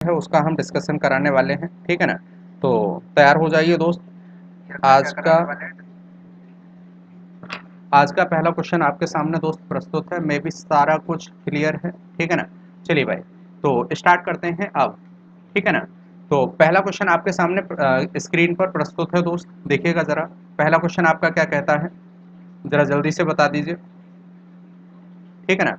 है उसका हम डिस्कशन कराने वाले हैं, ठीक है ना। तो तैयार हो जाइए दोस्त। आज का आज का पहला क्वेश्चन आपके सामने दोस्त प्रस्तुत है, मे भी सारा कुछ क्लियर है, ठीक है ना। चलिए भाई, तो स्टार्ट करते हैं अब, ठीक है ना। तो पहला क्वेश्चन आपके सामने स्क्रीन पर प्रस्तुत है दोस्त, देखिएगा जरा। पहला क्वेश्चन आपका क्या कहता है, जरा जल्दी से बता दीजिए, ठीक है ना।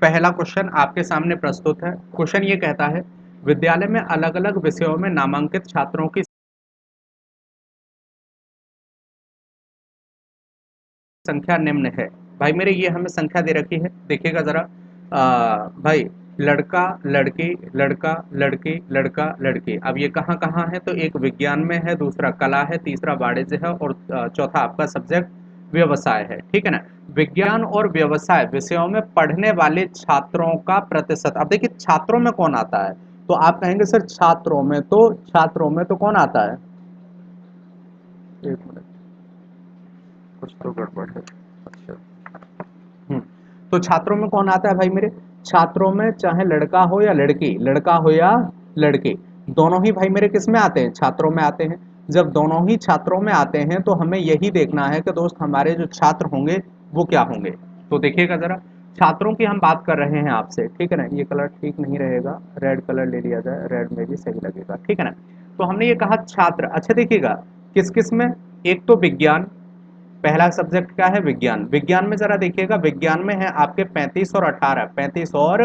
पहला क्वेश्चन आपके सामने प्रस्तुत है। क्वेश्चन ये कहता है, विद्यालय में अलग अलग विषयों में नामांकित छात्रों की संख्या निम्न है। भाई मेरे ये हमें संख्या दे रखी है, देखिएगा जरा। भाई, लड़का लड़की लड़का लड़की लड़का लड़की, अब ये कहाँ कहाँ है, तो एक विज्ञान में है, दूसरा कला है, तीसरा वाणिज्य है, और चौथा आपका सब्जेक्ट व्यवसाय है, ठीक है ना। विज्ञान और व्यवसाय विषयों में पढ़ने वाले छात्रों का प्रतिशत, अब देखिए छात्रों में कौन आता है, तो आप कहेंगे सर छात्रों में तो कौन आता है, एक मिनट, कुछ तो गड़बड़ है। अच्छा। हम्म, तो छात्रों में कौन आता है भाई मेरे, छात्रों में चाहे लड़का हो या लड़की, लड़का हो या लड़की, दोनों ही भाई मेरे किस में आते हैं, छात्रों में आते हैं। जब दोनों ही छात्रों में आते हैं तो हमें यही देखना है कि दोस्त हमारे जो छात्र होंगे वो क्या होंगे। तो देखिएगा जरा, छात्रों की हम बात कर रहे हैं आपसे, ठीक है ना। ये कलर ठीक नहीं रहेगा, रेड कलर ले लिया जाए, रेड में भी सही लगेगा, ठीक है ना। तो हमने ये कहा छात्र, अच्छा देखिएगा किस किस में, एक तो विज्ञान, पहला सब्जेक्ट क्या है, विज्ञान। विज्ञान में जरा देखिएगा, विज्ञान में है आपके 35 और 18, 35 और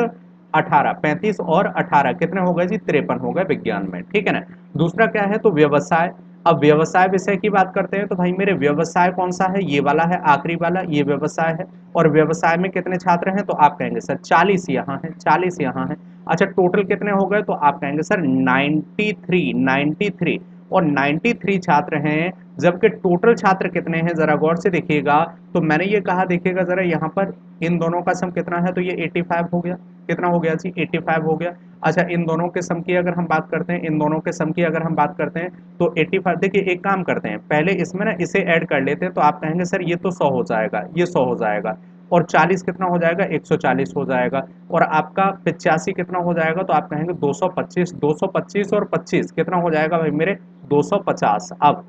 18, 35 और 18 कितने हो गए जी, 53 हो गए विज्ञान में, ठीक है ना। दूसरा क्या है, तो व्यवसाय। अब व्यवसाय विषय की बात करते हैं तो भाई मेरे व्यवसाय कौन सा है, ये वाला है, आखिरी वाला, ये व्यवसाय है। और व्यवसाय में कितने छात्र हैं, तो आप कहेंगे सर 40 यहाँ है, 40 यहाँ है। अच्छा, टोटल कितने हो गए, तो आप कहेंगे सर 93, 93, और 93 छात्र हैं। जबकि टोटल छात्र कितने हैं, जरा गौर से देखिएगा। तो मैंने ये कहा, देखिएगा जरा यहाँ पर, इन दोनों का सम कितना है, तो ये 85 हो गया, कितना हो गया जी, 85 हो गया। अच्छा, इन दोनों के सम की अगर हम बात करते हैं, इन दोनों के सम की अगर हम बात करते हैं, तो 85, देखिए एक काम करते हैं, पहले इसमें ना इसे ऐड कर लेते हैं, तो आप कहेंगे सर ये तो 100 हो जाएगा, ये 100 हो जाएगा, और 40 कितना हो जाएगा, 140 हो जाएगा, और आपका 85 कितना हो जाएगा, तो आप कहेंगे 225, 225 और 25 कितना हो जाएगा भाई मेरे, 250। अब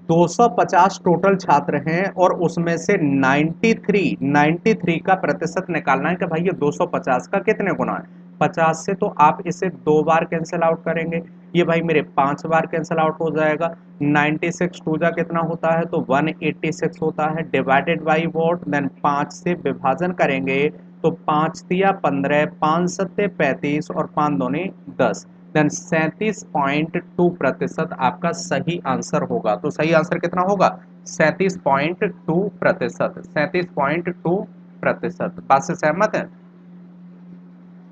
250 टोटल छात्र हैं, और उसमें से 93 का प्रतिशत निकालना है कि भाई ये 250 का कितने गुना है, 50 से, तो आप इसे 2 बार कैंसिल आउट करेंगे, ये भाई मेरे 5 बार कैंसिल आउट हो जाएगा। 96 टू जा कितना होता है, तो 186 होता है, डिवाइडेड बाई वॉट, देन 5 से विभाजन करेंगे, तो 5 तिया 15, 5 सत्ते 35, और 5 दूनी 10, देन 37.2% आपका सही आंसर होगा। तो सही आंसर कितना होगा, 37.2%, 37.2%। बात से सहमत है,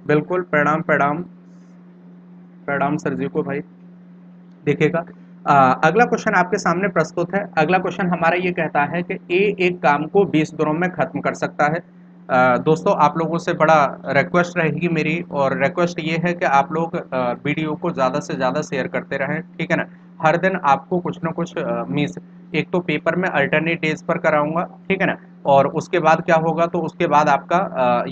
बिल्कुल। प्रणाम प्रणाम, प्रणाम सर जी को भाई। देखिएगा, अगला क्वेश्चन आपके सामने प्रस्तुत है। अगला क्वेश्चन हमारा ये कहता है कि ए एक काम को 20 दिनों में खत्म कर सकता है। दोस्तों आप लोगों से बड़ा रिक्वेस्ट रहेगी मेरी, और रिक्वेस्ट ये है कि आप लोग वीडियो को ज़्यादा से ज़्यादा शेयर करते रहें, ठीक है ना। हर दिन आपको कुछ ना कुछ मीन्स, एक तो पेपर में अल्टरनेट डेज पर कराऊंगा, ठीक है ना। और उसके बाद क्या होगा, तो उसके बाद आपका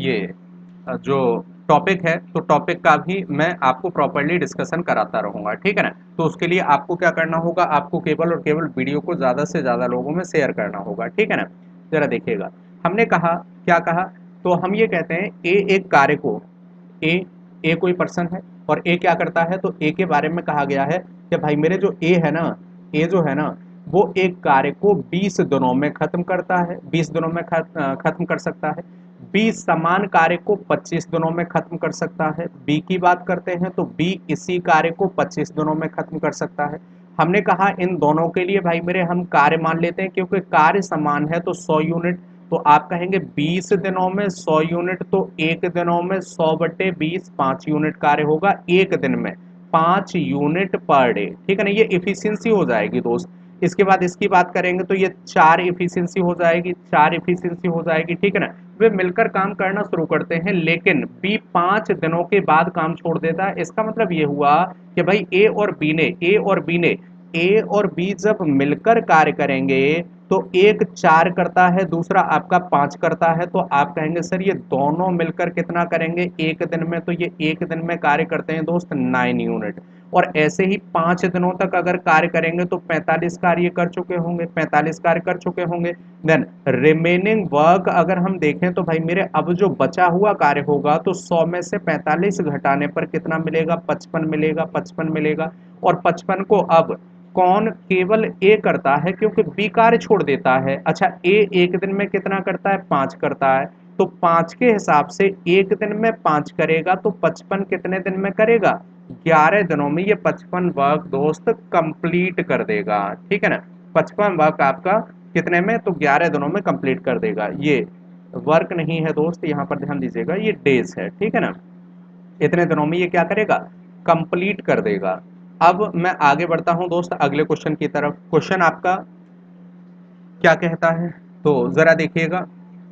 जो टॉपिक है, तो टॉपिक का भी मैं आपको प्रॉपर्ली डिस्कशन कराता रहूंगा, ठीक है ना। तो उसके लिए आपको क्या करना होगा, आपको केवल और केवल वीडियो को ज़्यादा से ज़्यादा लोगों में शेयर करना होगा, ठीक है ना। जरा देखिएगा, हमने कहा, क्या कहा, तो हम ये कहते हैं ए एक कार्य को, ए ए कोई पर्सन है, और ए क्या करता है, तो ए के बारे में कहा गया है कि भाई मेरे जो ए है ना, ए जो है ना, वो एक कार्य को 20 दिनों में खत्म करता है, 20 दिनों में खत्म कर सकता है। बी समान कार्य को 25 दिनों में खत्म कर सकता है। बी की बात करते हैं तो बी इसी कार्य को 25 दिनों में खत्म कर सकता है। हमने कहा इन दोनों के लिए भाई मेरे हम कार्य मान लेते हैं, क्योंकि कार्य समान है तो 100 यूनिट, तो आप कहेंगे 20 दिनों में 100 यूनिट, तो एक दिनों में 100/20, 5 यूनिट कार्य होगा एक दिन में, 5 यूनिट पर डे, ठीक है ना। ये इफिशियंसी हो जाएगी दोस्त। इसके बाद इसकी बात करेंगे तो ये 4 इफिशियंसी हो जाएगी, 4 इफिशियंसी हो जाएगी, ठीक है ना। वे मिलकर काम करना शुरू करते हैं, लेकिन बी 5 दिनों के बाद काम छोड़ देता है। इसका मतलब ये हुआ कि भाई ए और बी ने, ए और बी जब मिलकर कार्य करेंगे, तो एक 4 करता है, दूसरा आपका 5 करता है, तो आप कहेंगे सर ये दोनों मिलकर कितना करेंगे एक दिन में, तो ये एक दिन में कार्य करते हैं दोस्त 9 यूनिट। और ऐसे ही 5 दिनों तक अगर कार्य करेंगे तो 45 कार्य कर चुके होंगे, 45 कार्य कर चुके होंगे। देन रिमेनिंग वर्क अगर हम देखें तो भाई मेरे अब जो बचा हुआ कार्य होगा तो 100 में से 45 घटाने पर कितना मिलेगा, 55 मिलेगा, 55 मिलेगा। और 55 को अब कौन केवल ए करता है क्योंकि बी कार्य छोड़ देता है। अच्छा ए एक दिन में कितना करता है, 5 करता है, तो 5 के हिसाब से एक दिन में 5 करेगा तो 55 कितने दिन में करेगा, 11 दिनों में ये 55 वर्क दोस्त कंप्लीट कर देगा। ठीक है ना, 55 वर्क आपका कितने में, तो 11 दिनों में कंप्लीट कर देगा। ये वर्क नहीं है दोस्त, यहाँ पर ध्यान दीजिएगा, ये डेज है। ठीक है ना, इतने दिनों में ये क्या करेगा, कंप्लीट कर देगा। अब मैं आगे बढ़ता हूं दोस्त अगले क्वेश्चन की तरफ। क्वेश्चन आपका क्या कहता है, तो जरा देखिएगा।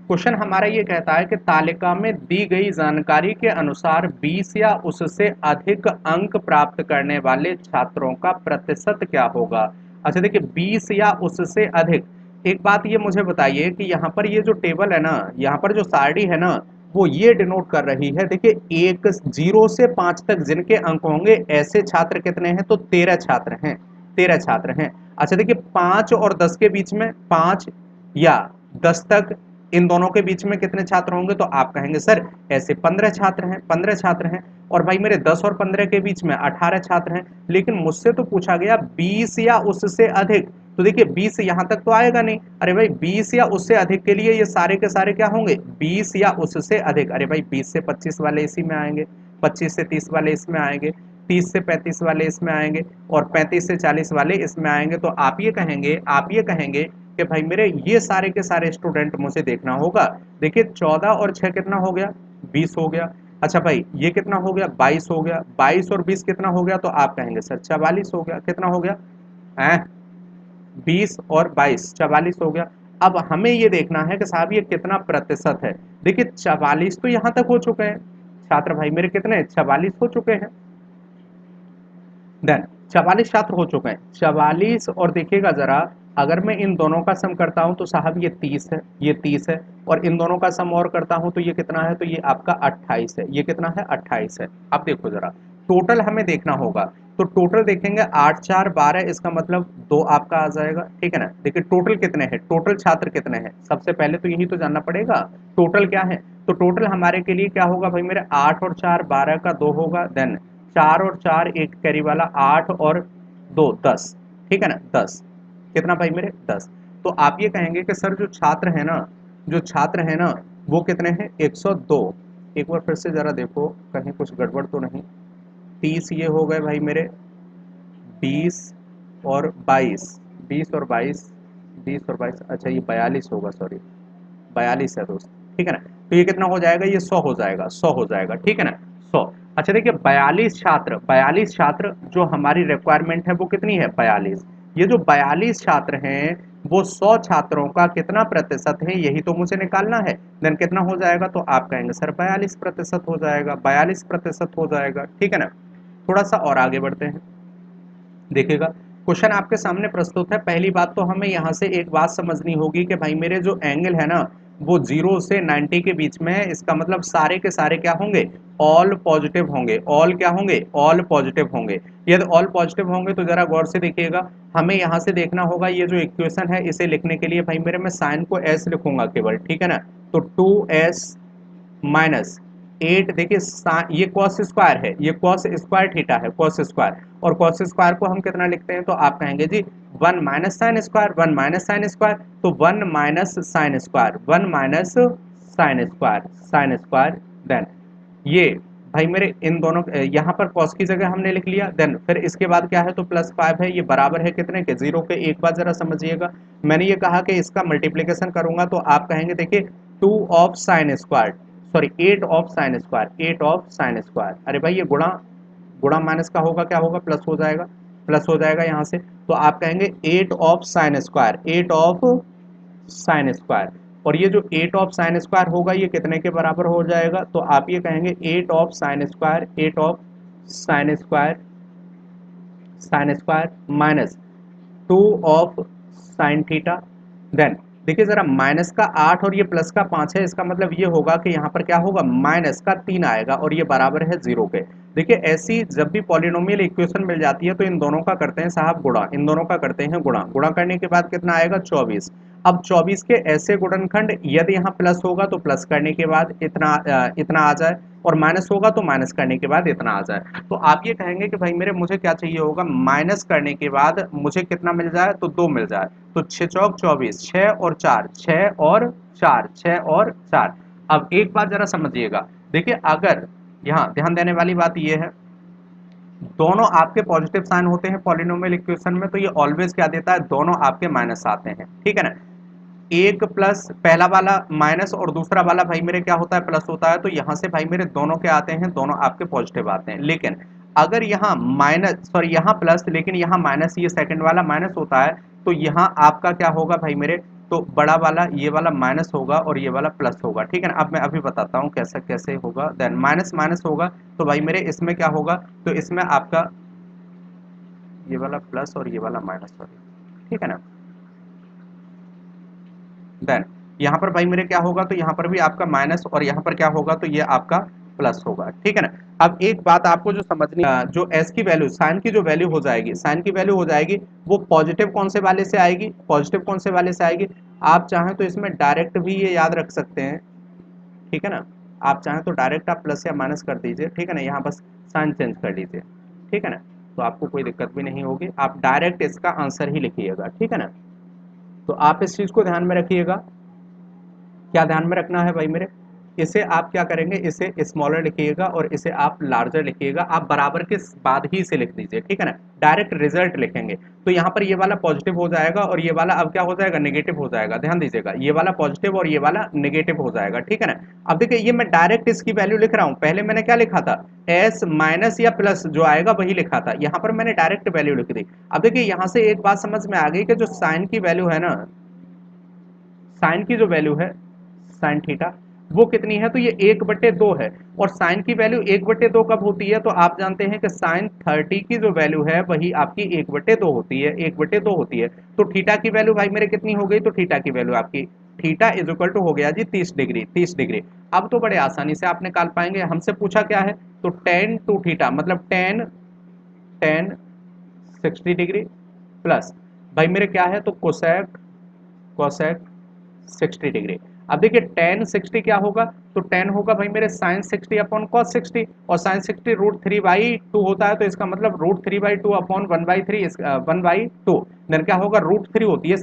क्वेश्चन हमारा ये कहता है कि तालिका में दी गई जानकारी के अनुसार 20 या उससे अधिक अंक प्राप्त करने वाले छात्रों का प्रतिशत क्या होगा। अच्छा देखिए 20 या उससे अधिक, एक बात ये मुझे बताइए कि यहाँ पर ये जो टेबल है ना, यहाँ पर जो सारणी है ना, वो ये डिनोट कर रही है, देखिए एक 0 से 5 तक जिनके अंक होंगे ऐसे छात्र कितने हैं, तो 13 छात्र हैं, 13 छात्र हैं। अच्छा देखिए 5 और 10 के बीच में, 5 या 10 तक इन दोनों के बीच में कितने छात्र होंगे, तो आप कहेंगे सर ऐसे 15 छात्र हैं, 15 छात्र हैं। और भाई मेरे 10 और 15 के बीच में 18 छात्र हैं। लेकिन मुझसे तो पूछा गया 20 या उससे अधिक, तो देखिए 20 यहां तक तो आएगा नहीं। अरे भाई 20 या उससे अधिक के लिए ये सारे के सारे क्या होंगे, 20 या उससे अधिक। अरे भाई 20 से 25 वाले इसी में आएंगे, 25 से 30 वाले इसमें आएंगे, 30 से 35 वाले इसमें आएंगे, और 35 से 40 वाले इसमें आएंगे। तो आप ये कहेंगे कि भाई मेरे ये सारे के सारे स्टूडेंट मुझे देखना होगा। देखिए 14 और 6 कितना हो गया, 20 हो गया। अच्छा भाई ये कितना हो गया, 22 हो गया, 22 और 20 कितना हो गया, तो आप कहेंगे सर 44 हो गया। कितना हो गया, 20 और 22 44 हो गया। अब हमें ये देखना है कि साहब ये कितना प्रतिशत है। देखिए 44 तो यहां तक हो चुके हैं छात्र, भाई मेरे कितने 44 हो चुके हैं। देन 44 छात्र हो चुके हैं, 44। और देखिएगा जरा, अगर मैं इन दोनों का सम करता हूं तो साहब ये 30 है, ये 30 है। और इन दोनों का सम और करता हूं तो ये कितना है, तो ये आपका 28 है, ये कितना है 28 है। अब देखो जरा टोटल हमें देखना होगा, तो टोटल देखेंगे 8 4 12, इसका मतलब 2 आपका आ जाएगा। ठीक है ना, देखिए टोटल कितने हैं, टोटल छात्र कितने हैं, सबसे पहले तो यही तो जानना पड़ेगा टोटल क्या है। तो टोटल हमारे के लिए क्या होगा भाई मेरे, 8 और 4 12 का 2 होगा। देन 4 और 4 एक कैरी वाला, 8 और 2 10। ठीक है ना, 10 कितना भाई मेरे 10। तो आप ये कहेंगे कि सर जो छात्र है ना, जो छात्र है ना वो कितने हैं, 102। एक बार फिर से जरा देखो कहीं कुछ गड़बड़ तो नहीं। 30 ये हो गए भाई मेरे, 20 और 22, 20 और 22, 20 और 22, अच्छा ये 42 होगा, सॉरी 42 है दोस्त। ठीक है ना, तो ये कितना हो जाएगा, ये 100 हो जाएगा, 100 हो जाएगा। ठीक है ना, 100। अच्छा देखिए 42 छात्र, 42 छात्र जो हमारी रिक्वायरमेंट है वो कितनी है, 42। ये जो 42 छात्र हैं वो 100 छात्रों का कितना प्रतिशत है, यही तो मुझे निकालना है। देन कितना हो जाएगा, तो आप कहेंगे सर 42% हो जाएगा, 42% हो जाएगा। ठीक है ना, थोड़ा सा और आगे बढ़ते हैं। देखिएगा क्वेश्चन आपके सामने प्रस्तुत है। पहली बात तो हमें यहाँ से एक बात समझनी होगी कि भाई मेरे जो एंगल है ना वो 0 से 90 के बीच में है। इसका मतलब सारे के सारे क्या होंगे, ऑल पॉजिटिव होंगे। ऑल क्या होंगे, ऑल पॉजिटिव होंगे। यदि ऑल पॉजिटिव होंगे तो जरा गौर से देखिएगा, हमें यहाँ से देखना होगा ये जो इक्वेशन है इसे लिखने के लिए भाई मेरे मैं साइन को एस लिखूंगा केवल। ठीक है ना, तो 2s माइनस 8, देखिए ये कॉस स्क्वायर है, ये कॉस स्क्वायर थीटा है, कॉस स्क्वायर। और कॉस स्क्वायर को हम कितना लिखते हैं, तो आप कहेंगे जी 1 minus sine square, 1 minus sine square, तो 1 minus sine square, 1 minus sine square, sine square. Then ये भाई मेरे इन दोनों यहाँ पर कॉस की जगह हमने लिख लिया। देन फिर इसके बाद क्या है, तो +5 है, ये बराबर है कितने के, 0 के। एक बात जरा समझिएगा, मैंने ये कहा कि इसका मल्टीप्लीकेशन करूंगा तो आप कहेंगे देखिए 2 of sine square, sorry 8 of sine square, 8 of sine square. अरे भाई ये गुणा, गुणा माइनस का होगा, क्या होगा, प्लस हो जाएगा, प्लस हो जाएगा यहाँ से। तो आप कहेंगे 8 of sine square, 8 of sine square. और ये जो 8 ऑफ साइन स्क्वायर होगा ये कितने के बराबर हो जाएगा, तो आप ये कहेंगे 8 of sine square, 8 of sine square, sine square minus 2 of sine theta, then देखिए जरा, माइनस का 8 और ये प्लस का 5 है, इसका मतलब ये होगा कि यहाँ पर क्या होगा, माइनस का 3 आएगा और ये बराबर है 0 के। देखिए ऐसी जब भी पॉलिनोमियल इक्वेशन मिल जाती है तो इन दोनों का करते हैं साहब गुणा, इन दोनों का करते हैं गुणा, गुणा करने के बाद कितना आएगा 24। अब 24 के ऐसे गुणनखंड यदि यहाँ प्लस होगा तो प्लस करने के बाद इतना आ जाए, और माइनस होगा तो माइनस करने के बाद इतना आ जाए। तो आप ये कहेंगे कि भाई मेरे मुझे क्या चाहिए होगा, माइनस करने के बाद मुझे कितना मिल जाए, तो 2 मिल जाए। तो 6 चौक 24, 6 और 4, 6 और 4, 6 और 4। अब एक बात जरा समझिएगा, देखिए अगर यहाँ ध्यान देने वाली बात ये है, दोनों आपके पॉजिटिव साइन होते हैं पॉलिनोमियल इक्वेशन में, तो ये ऑलवेज क्या देता है, दोनों आपके माइनस आते हैं, ठीक है ना। एक प्लस पहला वाला माइनस और दूसरा वाला भाई मेरे क्या होता है, प्लस होता है। तो यहां से भाई मेरे दोनों क्या आते हैं, दोनों आपके पॉजिटिव आते हैं। लेकिन अगर यहाँ माइनस, सॉरी यहाँ प्लस लेकिन यहाँ माइनस, ये सेकंड वाला माइनस होता है, तो यहाँ आपका क्या होगा भाई मेरे, तो बड़ा वाला ये वाला माइनस होगा और ये वाला प्लस होगा, ठीक है ना। अब मैं अभी बताता हूँ कैसे कैसे होगा। देन माइनस माइनस होगा, तो भाई मेरे इसमें क्या होगा, तो इसमें आपका ये वाला प्लस और ये वाला माइनस होगा, ठीक है ना। देन यहाँ पर भाई मेरे क्या होगा, तो यहाँ पर भी आपका माइनस और यहाँ पर क्या होगा, तो ये आपका प्लस होगा, ठीक है ना। अब एक बात आपको जो समझनी, जो एस की वैल्यू, साइन की जो वैल्यू हो जाएगी, साइन की वैल्यू हो जाएगी, वो पॉजिटिव कौन से वाले से आएगी, पॉजिटिव कौन से वाले से आएगी। आप चाहें तो इसमें डायरेक्ट भी ये याद रख सकते हैं, ठीक है ना। आप चाहें तो डायरेक्ट आप प्लस या माइनस कर दीजिए, ठीक है ना, यहाँ बस साइन चेंज कर लीजिए, ठीक है ना। तो आपको कोई दिक्कत भी नहीं होगी, आप डायरेक्ट इसका आंसर ही लिखिएगा, ठीक है ना। तो आप इस चीज को ध्यान में रखिएगा। क्या ध्यान में रखना है भाई मेरे, इसे आप क्या करेंगे, इसे स्मॉलर लिखिएगा और इसे आप लार्जर लिखिएगा, आप बराबर के बाद ही इसे लिख दीजिए, ठीक है ना। डायरेक्ट रिजल्ट लिखेंगे तो यहाँ पर ये वाला पॉजिटिव हो जाएगा और ये वाला अब क्या हो जाएगा, नेगेटिव हो जाएगा। ध्यान दीजिएगा, ये वाला पॉजिटिव और ये वाला नेगेटिव हो जाएगा, ठीक है ना। अब देखिए ये मैं डायरेक्ट इसकी वैल्यू लिख रहा हूँ, पहले मैंने क्या लिखा था, एस माइनस या प्लस जो आएगा वही लिखा था, यहाँ पर मैंने डायरेक्ट वैल्यू लिख दी। अब देखिए यहाँ से एक बात समझ में आ गई कि जो साइन की वैल्यू है ना, साइन की जो वैल्यू है, साइन थीटा, वो कितनी है, तो ये 1/2 है। और साइन की वैल्यू 1/2 कब होती है, तो आप जानते हैं कि साइन 30 की जो वैल्यू है वही आपकी 1/2 होती है, 1/2 होती है। तो थीटा की वैल्यू भाई मेरे कितनी हो गई, तो थीटा की वैल्यू आपकी, थीटा इज इक्वल टू हो गया जी 30 डिग्री, 30 डिग्री। अब तो बड़े आसानी से आप निकाल पाएंगे, हमसे पूछा क्या है, तो टेन टू थीटा मतलब टेन, टेन 60 डिग्री प्लस भाई मेरे क्या है, तो कोसेक, कोसेक 60 डिग्री। अब देखिए टेन 60 क्या होगा, तो टेन होगा भाई मेरे साइन 60 अपॉन कॉस 60, और साइन 60 √3/2 होता है, तो इसका मतलब √3/2 अपॉन 1/3, 1/2, देन क्या होगा, √3 होती है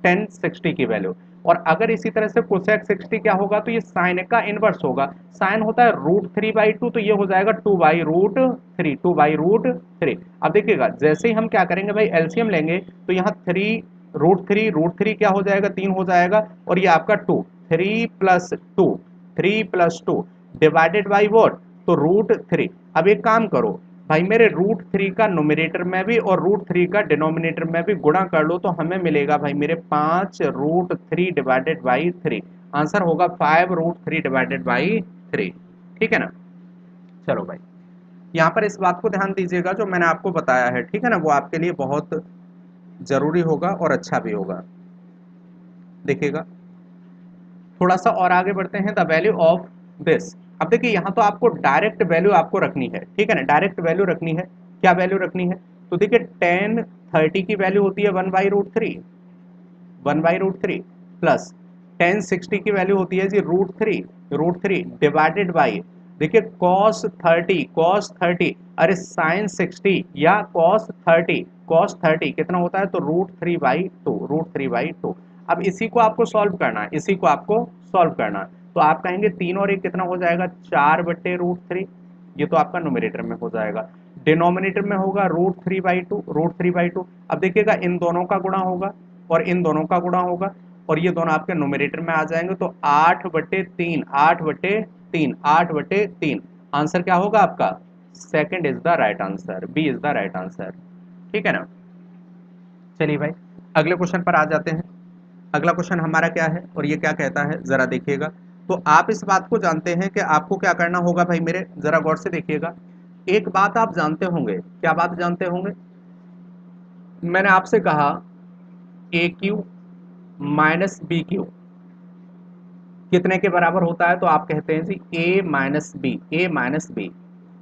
टेन 60 की वैल्यू। और अगर इसी तरह से कोसेक 60 क्या होगा, तो ये साइन का इनवर्स होगा, साइन होता है √3/2, तो ये हो जाएगा 2/√3, 2/√3। अब देखिएगा जैसे ही हम क्या करेंगे भाई, एलसीएम लेंगे, तो यहाँ √3 क्या हो जाएगा, 3 हो जाएगा, और ये आपका 2, 3 + 2, 3 + 2 डिवाइडेड बाई वॉट, तो √3। अब एक काम करो भाई मेरे, √3 का नोमिनेटर में भी और √3 का डिनोमिनेटर में भी गुणा कर लो, तो हमें मिलेगा भाई मेरे 5 √3 डिवाइडेड बाई 3, आंसर होगा 5 √3 डिवाइडेड बाई 3, ठीक है ना। चलो भाई, यहाँ पर इस बात को ध्यान दीजिएगा जो मैंने आपको बताया है, ठीक है ना, वो आपके लिए बहुत जरूरी होगा और अच्छा भी होगा। देखिएगा थोड़ा सा और आगे बढ़ते हैं, द वैल्यू ऑफ दिस। अब देखिए यहाँ तो आपको डायरेक्ट वैल्यू आपको रखनी है, ठीक है ना, डायरेक्ट वैल्यू रखनी है। क्या वैल्यू रखनी है, तो देखिए टेन 30 की वैल्यू होती है 1/√3, 1/√3 प्लस टेन 60 की वैल्यू होती है जी √3 डिवाइडेड बाई, देखिए cos 30, अरे साइन 60 या cos 30 कितना होता है, तो √3/2, अब इसी को आपको सॉल्व करना है, इसी को आपको सॉल्व करना है। तो आप कहेंगे 3 और 1 कितना हो जाएगा, 4/√3, ये तो आपका नोमिनेटर में हो जाएगा। डिनोमिनेटर में होगा √3/2। अब देखिएगा इन दोनों का गुणा होगा और इन दोनों का गुणा होगा, और ये दोनों आपके नोमिनेटर में आ जाएंगे, तो 8/3, 8/3, 8/3, आंसर क्या होगा आपका, second is the right answer, B is the right answer, ठीक है ना। चलिए भाई अगले क्वेश्चन पर आ जाते हैं। अगला क्वेश्चन हमारा क्या है और ये क्या कहता है, जरा देखिएगा। तो आप इस बात को जानते हैं कि आपको क्या करना होगा भाई मेरे, जरा गौर से देखिएगा। एक बात आप जानते होंगे, क्या बात जानते होंगे, मैंने आपसे कहा A cube minus B cube कितने के बराबर होता है? तो आप कहते हैं जी A minus B, A minus B,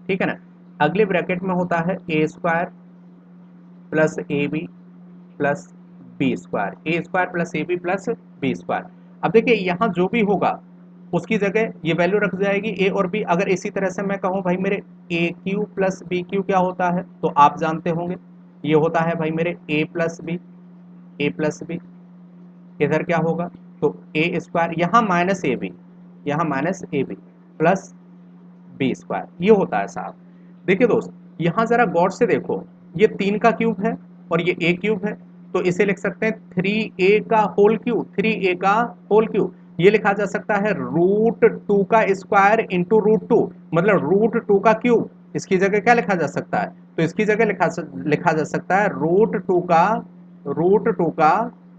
ठीक है ना। अगले ब्रैकेट में होता है A square plus A B plus B square, A square plus A B plus B square. अब देखिए यहाँ जो भी होगा उसकी जगह ये वैल्यू रख जाएगी ए और बी। अगर इसी तरह से मैं कहूँ भाई मेरे ए क्यू प्लस बी क्यू क्या होता है, तो आप जानते होंगे ये होता है भाई मेरे A plus B, A plus B. इधर क्या होगा, तो ए स्क्वायर, यहाँ माइनस ए बी, यहाँ minus A B plus B square, ये होता है साहब। देखिए दोस्त यहाँ जरा गौर से देखो, ये 3 का क्यूब है और ये ए क्यूब है, तो इसे लिख सकते हैं 3a का होल क्यूब, 3a का होल क्यूब। ये लिखा जा सकता है रूट 2 का स्क्वायर इंटू रूट 2, मतलब रूट 2 का क्यूब। इसकी जगह क्या लिखा जा सकता है, तो इसकी जगह लिखा जा सकता है रूट टू का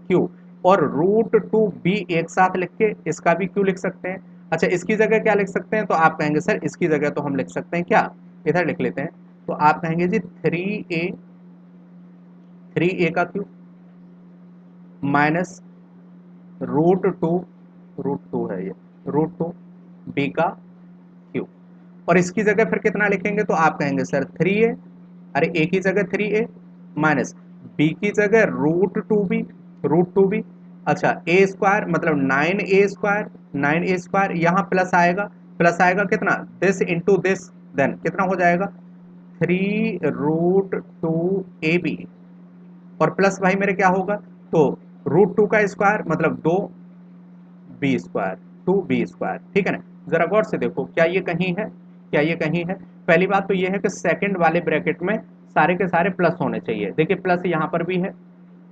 क्यूब। और रूट 2 भी एक साथ लिख के इसका भी क्यू लिख सकते हैं। अच्छा इसकी जगह क्या लिख सकते हैं, तो आप कहेंगे सर इसकी जगह तो हम लिख सकते हैं क्या, इधर लिख लेते हैं, तो आप कहेंगे जी 3a का क्यूब माइनस रूट 2, रूट 2 है ये, रूट 2 बी का क्यूब। और इसकी जगह फिर कितना लिखेंगे, तो आप कहेंगे सर 3a, अरे ए की जगह 3a माइनस बी की जगह रूट 2b, रूट 2b। अच्छा ए स्क्वायर मतलब 9a स्क्वायर, 9a स्क्वायर, यहाँ प्लस आएगा, प्लस आएगा कितना, दिस इंटू दिस, देन कितना हो जाएगा 3 रूट 2 ab। और प्लस भाई मेरे क्या होगा, तो रूट 2 का स्क्वायर मतलब 2b स्क्वायर, 2b स्क्वायर, ठीक है ना। जरा गौर से देखो क्या ये कहीं है, क्या ये कहीं है। पहली बात तो ये है कि सेकंड वाले ब्रैकेट में सारे के सारे प्लस होने चाहिए। देखिए प्लस यहाँ पर भी है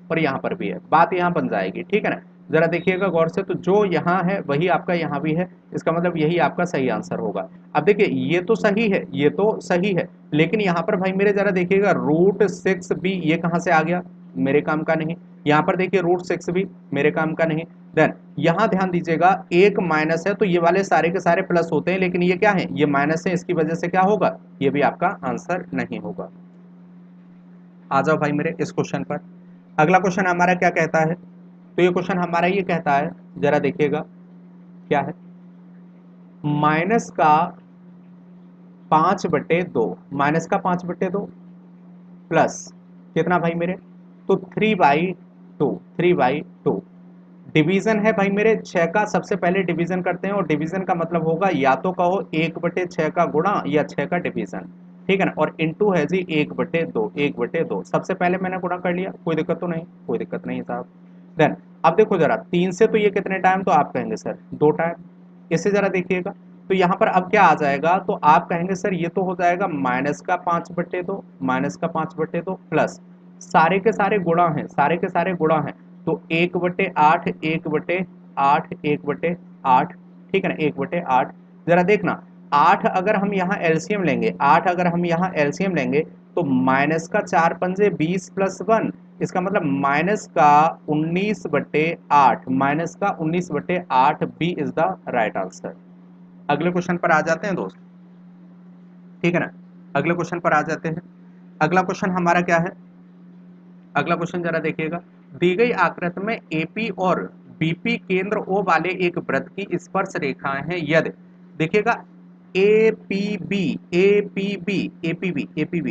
और यहाँ पर भी है, बात यहाँ बन जाएगी, ठीक है ना। जरा देखिएगा गौर से, तो जो यहाँ है वही आपका यहाँ भी है, इसका मतलब यही आपका सही आंसर होगा। अब देखिए ये तो सही है, ये तो सही है, लेकिन यहाँ पर भाई मेरे जरा देखिएगा रूट 6b ये कहाँ से आ गया, मेरे काम का नहीं। यहाँ पर देखिए रूट 6 भी मेरे काम का नहीं। देन यहाँ ध्यान दीजिएगा एक माइनस है, तो ये वाले सारे के सारे प्लस होते हैं, लेकिन ये क्या है, ये माइनस है, इसकी वजह से क्या होगा, ये भी आपका आंसर नहीं होगा। आ जाओ भाई मेरे इस क्वेश्चन पर। अगला क्वेश्चन हमारा क्या कहता है, तो ये क्वेश्चन हमारा ये कहता है, जरा देखिएगा क्या है, माइनस का 5/2, माइनस का 5/2 प्लस कितना भाई मेरे, तो 3/2, 3/2। डिवीजन है भाई मेरे 6 का, सबसे पहले डिवीजन करते हैं, और डिवीजन का मतलब होगा या तो कहो 1/6 का गुणा या 6 का डिवीजन, ठीक है ना। और इंटू है जी 1/2, 1/2। सबसे पहले मैंने गुणा कर लिया, कोई दिक्कत तो नहीं, कोई दिक्कत नहीं साहब। देन अब देखो जरा 3 से तो ये कितने टाइम, तो आप कहेंगे सर 2 टाइम। इससे जरा देखिएगा, तो यहाँ पर अब क्या आ जाएगा, तो आप कहेंगे सर ये तो हो जाएगा माइनस का 5/2, माइनस का 5/2 प्लस सारे के सारे गुणा हैं, सारे के सारे गुणा हैं, तो 1/8, 1/8, 1/8, ठीक है ना, 1/8। जरा देखना 8 अगर हम यहाँ एलसीएम लेंगे, 8 अगर हम यहाँ एलसीएम लेंगे, तो माइनस का 4×5 = 20 प्लस 1, इसका मतलब माइनस का 19/8, माइनस का 19/8 B is the right answer. अगले क्वेश्चन पर आ जाते हैं दोस्त, ठीक है ना, अगले क्वेश्चन पर आ जाते हैं। अगला क्वेश्चन हमारा क्या है, अगला क्वेश्चन जरा देखिएगा, दी गई आकृति में एपी और बीपी केंद्र ओ वाले एक वृत्त की स्पर्श रेखाएं हैं यदि, देखिएगा एपीबी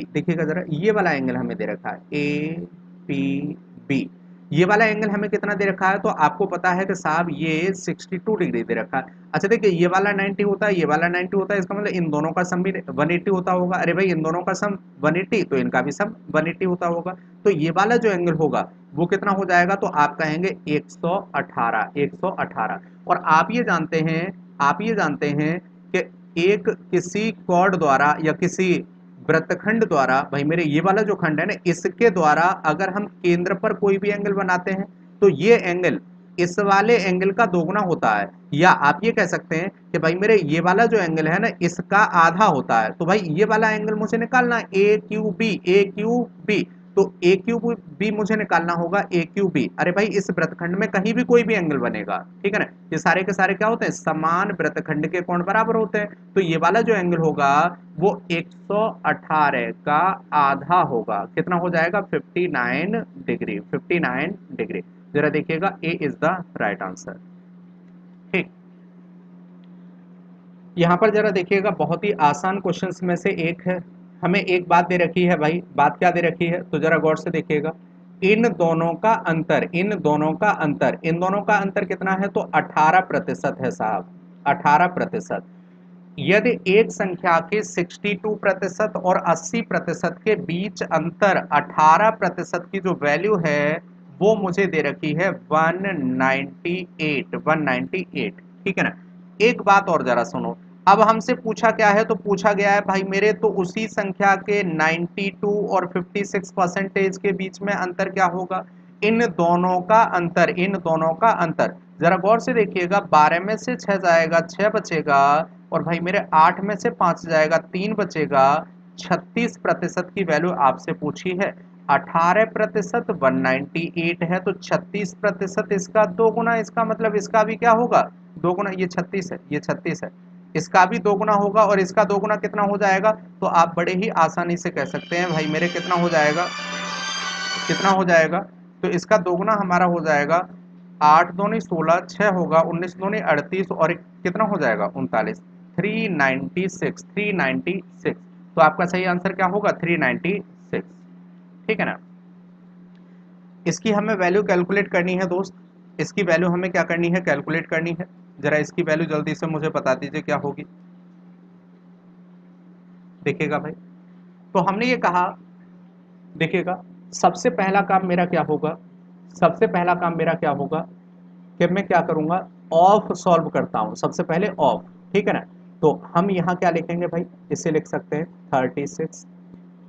देखिएगा जरा, ये वाला एंगल हमें दे रखा है एपीबी, ये वाला एंगल हमें कितना दे रखा है, तो आपको पता है कि साहब ये 62 डिग्री दे रखा है। अच्छा देखिए ये वाला 90 होता है, ये वाला 90 होता है, इसका मतलब इन दोनों का सम भी 180 होता होगा। अरे भाई इन दोनों का सम 180, तो इनका भी सम 180 होता होगा। तो ये वाला जो एंगल होगा वो कितना हो जाएगा, तो आप कहेंगे 118, 118। और आप ये जानते हैं, आप ये जानते हैं कि एक किसी कॉर्ड द्वारा या किसी वृत्तखंड द्वारा, भाई मेरे ये वाला जो खंड है ना, इसके द्वारा अगर हम केंद्र पर कोई भी एंगल बनाते हैं, तो ये एंगल इस वाले एंगल का दोगुना होता है। या आप ये कह सकते हैं कि भाई मेरे ये वाला जो एंगल है ना, इसका आधा होता है। तो भाई ये वाला एंगल मुझे निकालना है ए क्यू बी, ए क्यू बी, तो ए क्यू बी मुझे निकालना होगा ए क्यू बी। अरे भाई इस वृत्तखंड में कहीं भी कोई भी एंगल बनेगा, ठीक है ना, ये सारे के सारे क्या होते हैं, समान वृत्तखंड के कोण बराबर होते हैं। तो ये वाला जो एंगल होगा वो 118 का आधा होगा, कितना हो जाएगा 59 डिग्री, 59 डिग्री। जरा देखिएगा, ए इज द राइट आंसर। ठीक, यहाँ पर जरा देखिएगा, बहुत ही आसान क्वेश्चंस में से एक है। हमें एक बात दे रखी है भाई, बात क्या दे रखी है, तो जरा गौर से देखिएगा। इन दोनों का अंतर, इन दोनों का अंतर, इन दोनों का अंतर कितना है, तो 18% है साहब, 18%। यदि एक संख्या के 62% और 80% के बीच अंतर 18% की जो वैल्यू है वो मुझे दे रखी है 198, 198। ठीक है ना। एक बात और जरा सुनो, अब हमसे पूछा क्या है, तो पूछा गया है भाई मेरे, तो उसी संख्या के 92 और 56% के बीच में अंतर क्या होगा, इन दोनों का अंतर, इन दोनों का अंतर। जरा गौर से देखिएगा, 12 में से 6 जाएगा 6 बचेगा, और भाई मेरे 8 में से 5 जाएगा 3 बचेगा। 36% की वैल्यू आपसे पूछी है, 18% 198 है, तो 36% इसका दो गुना, इसका मतलब इसका भी क्या होगा, दो गुना। ये 36 है, ये 36 है, इसका भी दो गुना होगा, और इसका दो गुना कितना हो जाएगा, तो आप बड़े ही आसानी से कह सकते हैं भाई मेरे कितना हो जाएगा, कितना हो जाएगा, तो इसका दोगुना हमारा हो जाएगा 8 दूनी 16, 6 होगा 19 दूनी 38, और कितना हो जाएगा 39, 396, 396। तो आपका सही आंसर क्या होगा, 396। ठीक है ना। इसकी हमें वैल्यू कैलकुलेट करनी है दोस्त, इसकी वैल्यू हमें क्या करनी है, कैलकुलेट करनी है। जरा इसकी वैल्यू जल्दी से मुझे बता दीजिए क्या होगी। देखिएगा भाई, तो हमने ये कहा, देखिएगा, सबसे पहला काम मेरा क्या होगा, सबसे पहला काम मेरा क्या होगा कि मैं क्या करूंगा, ऑफ सॉल्व करता हूं सबसे पहले, ऑफ। ठीक है ना। तो हम यहाँ क्या लिखेंगे भाई, इसे लिख सकते हैं 36।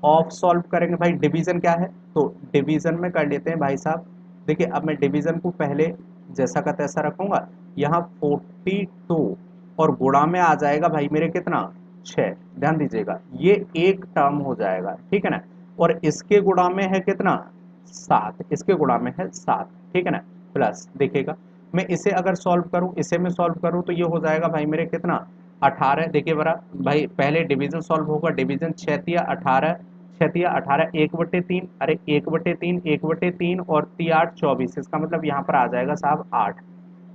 ऑफ सॉल्व करेंगे भाई, डिवीजन क्या है, तो डिवीजन में कर लेते हैं भाई साहब। देखिए, अब मैं डिवीजन को पहले जैसा का तैसा रखूंगा, यहाँ 42 और गुणा में आ जाएगा भाई मेरे कितना, 6। ध्यान दीजिएगा, ये एक टर्म हो जाएगा। ठीक है ना। और इसके गुणा में है कितना, 7, इसके गुणा में है 7। ठीक है ना। प्लस देखिएगा, मैं इसे अगर सॉल्व करूं, इसे मैं सॉल्व करूं, तो ये हो जाएगा भाई मेरे कितना, 18। देखिए बरा भाई, पहले डिवीजन सॉल्व होगा, डिवीजन 6×18, 6×18, 1/3, अरे 1/3, 1/3 और 3×8 24, इसका मतलब यहाँ पर आ जाएगा साहब 8।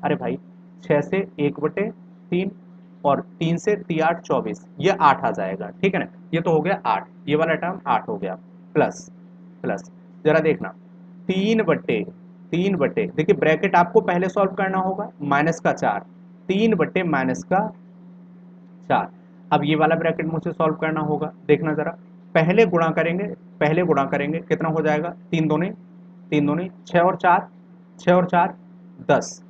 अरे भाई, 6 से 1/3 और 3 से 3×8 24, ये 8 आ जाएगा। ठीक है ना। ये तो हो गया 8, ये वाला टर्म 8 हो गया। प्लस, प्लस, जरा देखना, 3/3, देखिए ब्रैकेट आपको पहले सॉल्व करना होगा, -4, 3/-4। अब ये वाला ब्रैकेट मुझे सॉल्व करना होगा, देखना जरा, पहले गुणा करेंगे, पहले गुणा करेंगे, कितना हो जाएगा, 3 दूनी, 3 दूनी 6 और 4, 6 और 4 10,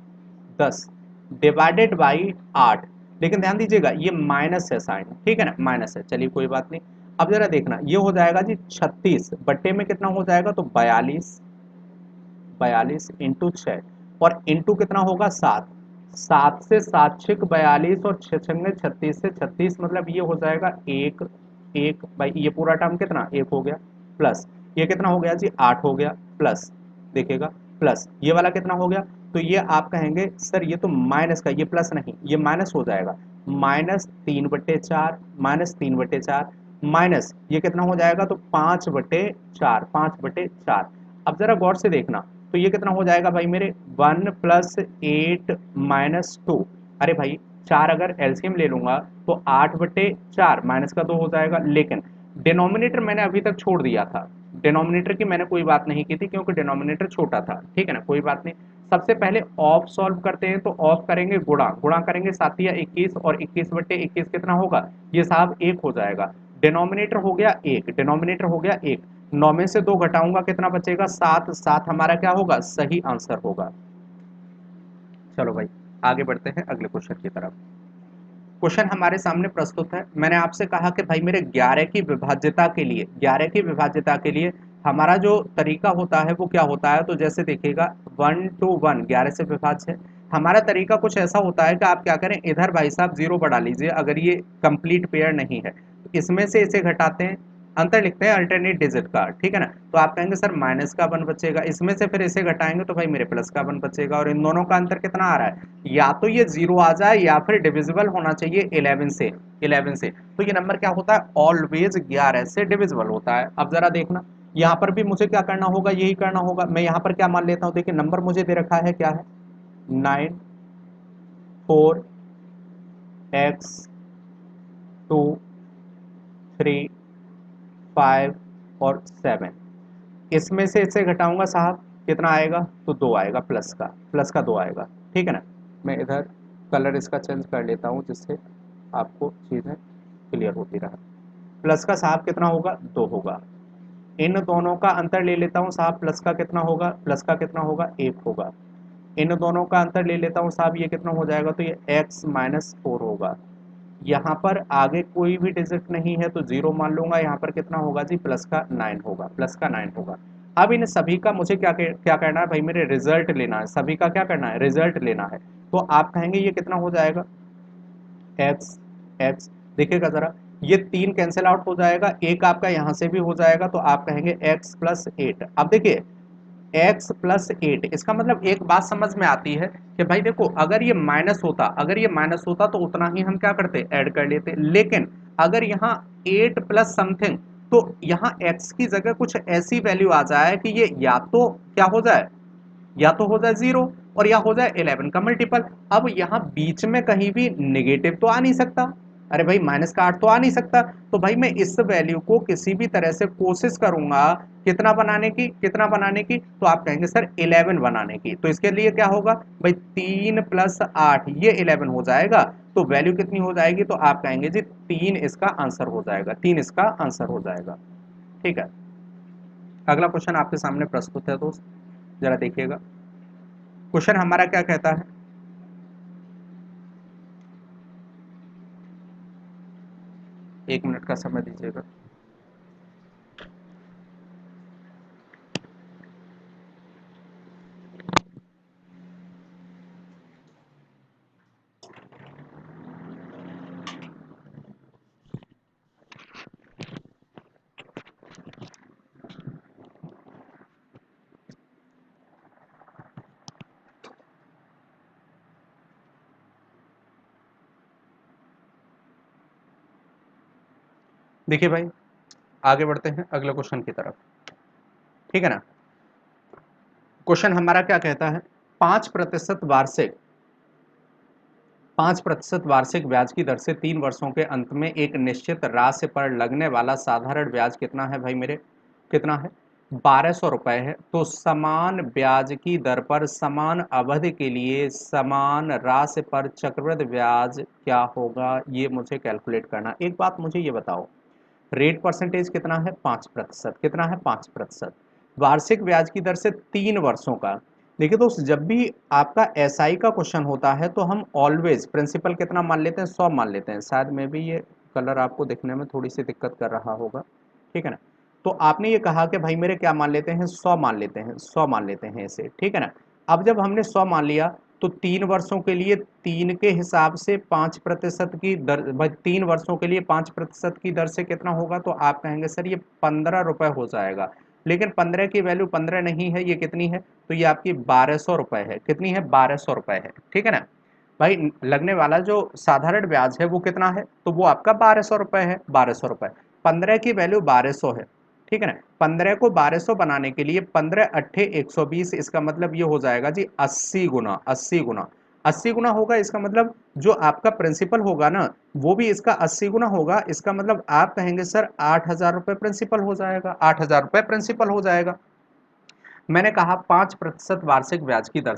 10 डिवाइडेड बाई 8। लेकिन ध्यान दीजिएगा, ये माइनस है साइन, ठीक है ना, माइनस है, चलिए कोई बात नहीं। अब जरा देखना, ये हो जाएगा जी 36 बट्टे में कितना हो जाएगा, तो 42, 42 इंटू 6, और इंटू कितना होगा 7, 7 से 7 छिक 42, और 6 छंगे 36 से 36, मतलब ये हो जाएगा 1, 1 भाई, ये पूरा टर्म कितना 1 हो गया। प्लस ये कितना हो गया जी, 8 हो गया। प्लस देखिएगा, प्लस ये वाला कितना हो गया, तो ये आप कहेंगे सर ये तो माइनस का, ये प्लस नहीं, ये माइनस हो जाएगा, -3/4, -3/4, माइनस ये कितना हो जाएगा, तो 5/4, 5/4। अब जरा गौर से देखना, तो ये कितना हो जाएगा भाई मेरे, 1 + 8 - 2। अरे भाई, 4 अगर एलसीएम ले लूंगा तो 8/4 माइनस का 2 हो जाएगा, लेकिन डिनोमिनेटर मैंने अभी तक छोड़ दिया था, डिनोमिनेटर की मैंने कोई बात नहीं की थी, क्योंकि डिनोमिनेटर छोटा था। ठीक है ना, कोई बात नहीं। सबसे पहले ऑफ सॉल्व करते हैं, तो ऑफ करेंगे गुणा, गुणा करेंगे 7 या 21, और 21/21 कितना होगा, ये साहब 1 हो जाएगा। डिनोमिनेटर हो गया 1, डिनोमिनेटर हो गया 1, 9 में से 2 घटाऊंगा कितना बचेगा, 7, 7 हमारा क्या होगा, सही आंसर होगा। चलो भाई, आगे बढ़ते हैं अगले क्वेश्चन की तरफ। क्वेश्चन हमारे सामने प्रस्तुत है, मैंने आपसे कहा कि भाई मेरे 11 की विभाज्यता के लिए, 11 की विभाज्यता के लिए हमारा जो तरीका होता है वो क्या होता है, तो जैसे देखिएगा 1 to 1 11 से विभाज्य है। हमारा तरीका कुछ ऐसा होता है कि आप क्या करें, इधर भाई साहब 0 बढ़ा लीजिए, अगर ये कंप्लीट पेयर नहीं है, तो इसमें से इसे घटाते हैं, अंतर लिखते हैं अल्टरनेट डिजिट का। ठीक है ना। तो आप कहेंगे सर माइनस का 1 बचेगा, इसमें से फिर इसे घटाएंगे तो भाई मेरे प्लस का 1 बचेगा, और इन दोनों का अंतर कितना आ रहा है, या तो ये 0 आ जाए या फिर डिविजिबल होना चाहिए 11 से, 11 से। तो ये नंबर क्या होता है, ऑलवेज 11 से डिविजिबल होता है। अब जरा देखना, यहाँ पर भी मुझे क्या करना होगा, यही करना होगा। मैं यहाँ पर क्या मान लेता हूँ, देखिए नंबर मुझे दे रखा है, क्या है, 9, 4, x 2, 3, 5 और 7। इसमें से इसे घटाऊंगा साहब, कितना आएगा, तो 2 आएगा, प्लस का 2 आएगा। ठीक है ना। मैं इधर कलर इसका चेंज कर लेता हूँ जिससे आपको चीज़ें क्लियर होती रहा। प्लस का साहब कितना होगा, 2 होगा। इन दोनों का अंतर ले लेता हूँ साहब, प्लस का कितना होगा, प्लस का कितना होगा, 1 होगा। इन दोनों का अंतर ले लेता हूँ साहब, ये कितना हो जाएगा, तो ये x-4 होगा। यहाँ पर आगे कोई भी डिजिट नहीं है तो 0 मान लूंगा। यहाँ पर कितना होगा जी, प्लस का 9 होगा। अब इन सभी का मुझे क्या करना है भाई, मेरे रिजल्ट लेना है, सभी का क्या करना है, रिजल्ट लेना है। तो आप कहेंगे ये कितना हो जाएगा, एक्स एक्स, देखिएगा जरा, ये 3 कैंसिल आउट हो जाएगा, एक आपका यहाँ से भी हो जाएगा, तो आप कहेंगे x+8। अब देखिए x+8, इसका मतलब एक बात समझ में आती है कि भाई देखो, अगर ये माइनस होता तो उतना ही हम क्या करते, ऐड कर लेते। लेकिन अगर यहाँ 8 प्लस समथिंग, तो यहाँ x की जगह कुछ ऐसी वैल्यू आ जाए कि ये या तो क्या हो जाए, या तो हो जाए 0 और या हो जाए 11 का मल्टीपल। अब यहाँ बीच में कहीं भी निगेटिव तो आ नहीं सकता, अरे भाई -8 तो आ नहीं सकता। तो भाई मैं इस वैल्यू को किसी भी तरह से कोशिश करूंगा कितना बनाने की, तो आप कहेंगे सर 11 बनाने की। तो इसके लिए क्या होगा भाई, 3+8 ये 11 हो जाएगा। तो वैल्यू कितनी हो जाएगी, तो आप कहेंगे जी 3 इसका आंसर हो जाएगा, 3 इसका आंसर हो जाएगा। ठीक है। अगला क्वेश्चन आपके सामने प्रस्तुत है दोस्त, जरा देखिएगा। क्वेश्चन हमारा क्या कहता है, 1 मिनट का समय दीजिएगा। देखिए भाई, आगे बढ़ते हैं अगले क्वेश्चन की तरफ। ठीक है ना। क्वेश्चन हमारा क्या कहता है, 5% वार्षिक ब्याज की दर से 3 वर्षों के अंत में एक निश्चित राशि पर लगने वाला साधारण ब्याज कितना है भाई मेरे, कितना है, 1200 रुपए है। तो समान ब्याज की दर पर समान अवधि के लिए समान राशि पर चक्रवृद्धि ब्याज क्या होगा, ये मुझे कैलकुलेट करना। एक बात मुझे ये बताओ, रेट परसेंटेज कितना है, 5%, कितना है, 5%। वार्षिक ब्याज की दर से 3 वर्षों का। देखिए दोस्त, जब भी आपका एसआई का क्वेश्चन होता है तो हम ऑलवेज प्रिंसिपल कितना मान लेते हैं, 100 मान लेते हैं। शायद में भी ये कलर आपको दिखने में थोड़ी सी दिक्कत कर रहा होगा। ठीक है ना। तो आपने ये कहा कि भाई मेरे क्या मान लेते हैं, 100 मान लेते हैं, 100 मान लेते हैं इसे। ठीक है ना। अब जब हमने 100 मान लिया, तो 3 वर्षों के लिए 3 के हिसाब से 5% की दर, भाई 3 वर्षों के लिए 5% की दर से कितना होगा, तो आप कहेंगे सर ये 15 रुपए हो जाएगा। लेकिन 15 की वैल्यू 15 नहीं है, ये कितनी है, तो ये आपकी 1200 रुपए है। कितनी है, 1200 रुपए है। ठीक है ना। भाई लगने वाला जो साधारण ब्याज है वो कितना है, तो वो आपका 1200 रुपए है, 1200 रुपए। 15 की वैल्यू 1200 है। ठीक है ना। 15 को 1200 बनाने के लिए 15×8 = 120, इसका मतलब ये हो जाएगा जी 80 गुना, 80 गुना, 80 गुना होगा। इसका मतलब जो आपका प्रिंसिपल होगा ना, वो भी इसका 80 गुना होगा। इसका मतलब आप कहेंगे सर 8000 रुपये प्रिंसिपल हो जाएगा, 8000 रुपये प्रिंसिपल हो जाएगा। मैंने कहा 5% वार्षिक ब्याज की दर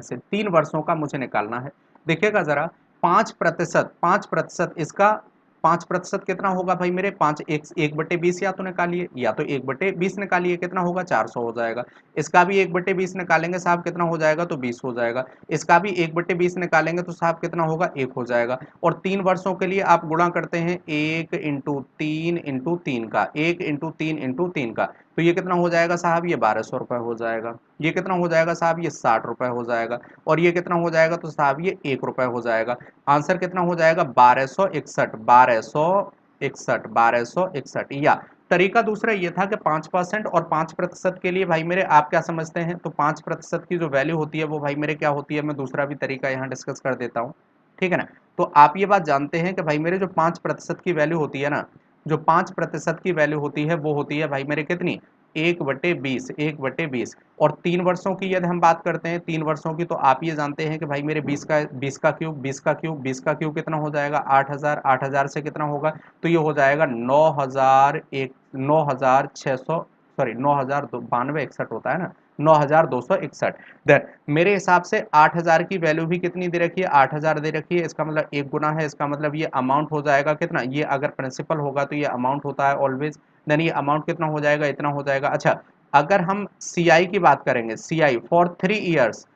से 3 वर्षों का मुझे निकालना है। देखिएगा जरा, 5%, इसका 5% कितना होगा भाई मेरे, 1/20 या तो निकालिए, या तो 1/20 निकालिए, कितना होगा, 400 हो जाएगा। इसका भी 1/20 निकालेंगे साहब, कितना हो जाएगा, तो 20 हो जाएगा। इसका भी 1/20 निकालेंगे तो साहब कितना होगा, 1 हो जाएगा। और 3 वर्षों के लिए आप गुणा करते हैं, 1 × 3 × 3 का, 1 × 3 × 3 का, तो ये कितना हो जाएगा साहब, ये 1200 रुपये हो जाएगा। ये कितना हो जाएगा साहब, ये 60 रुपये हो जाएगा। और ये कितना हो जाएगा, तो साहब ये 1 रुपये हो जाएगा। आंसर कितना हो जाएगा, 1261, 1261, 1261। या तरीका दूसरा ये था कि 5% और 5% के लिए भाई मेरे आप क्या समझते हैं, तो 5% की जो वैल्यू होती है वो भाई मेरे क्या होती है, मैं दूसरा भी तरीका यहाँ डिस्कस कर देता हूँ। ठीक है ना। तो आप ये बात जानते हैं कि भाई मेरे जो 5% की वैल्यू होती है ना, जो 5% की वैल्यू होती है वो होती है भाई मेरे कितनी, 1/20, 1/20। और 3 वर्षों की यदि हम बात करते हैं, 3 वर्षों की, तो आप ये जानते हैं कि भाई मेरे 20 का क्यूब, 20 का क्यूब, 20 का क्यूब कितना हो जाएगा, 8,000, 8,000 से कितना होगा, तो ये हो जाएगा 9,600, सॉरी 9,092, 61 होता है ना, 9,261। देन मेरे हिसाब से 8,000 की वैल्यू भी कितनी दे रखी है, 8,000 दे रखी है, इसका मतलब 1 गुना है, इसका मतलब ये अमाउंट हो जाएगा कितना, ये अगर प्रिंसिपल होगा तो ये अमाउंट होता है ऑलवेज। देन ये अमाउंट कितना हो जाएगा, इतना हो जाएगा। अच्छा, अगर हम सीआई की बात करेंगे, CI for 3 years,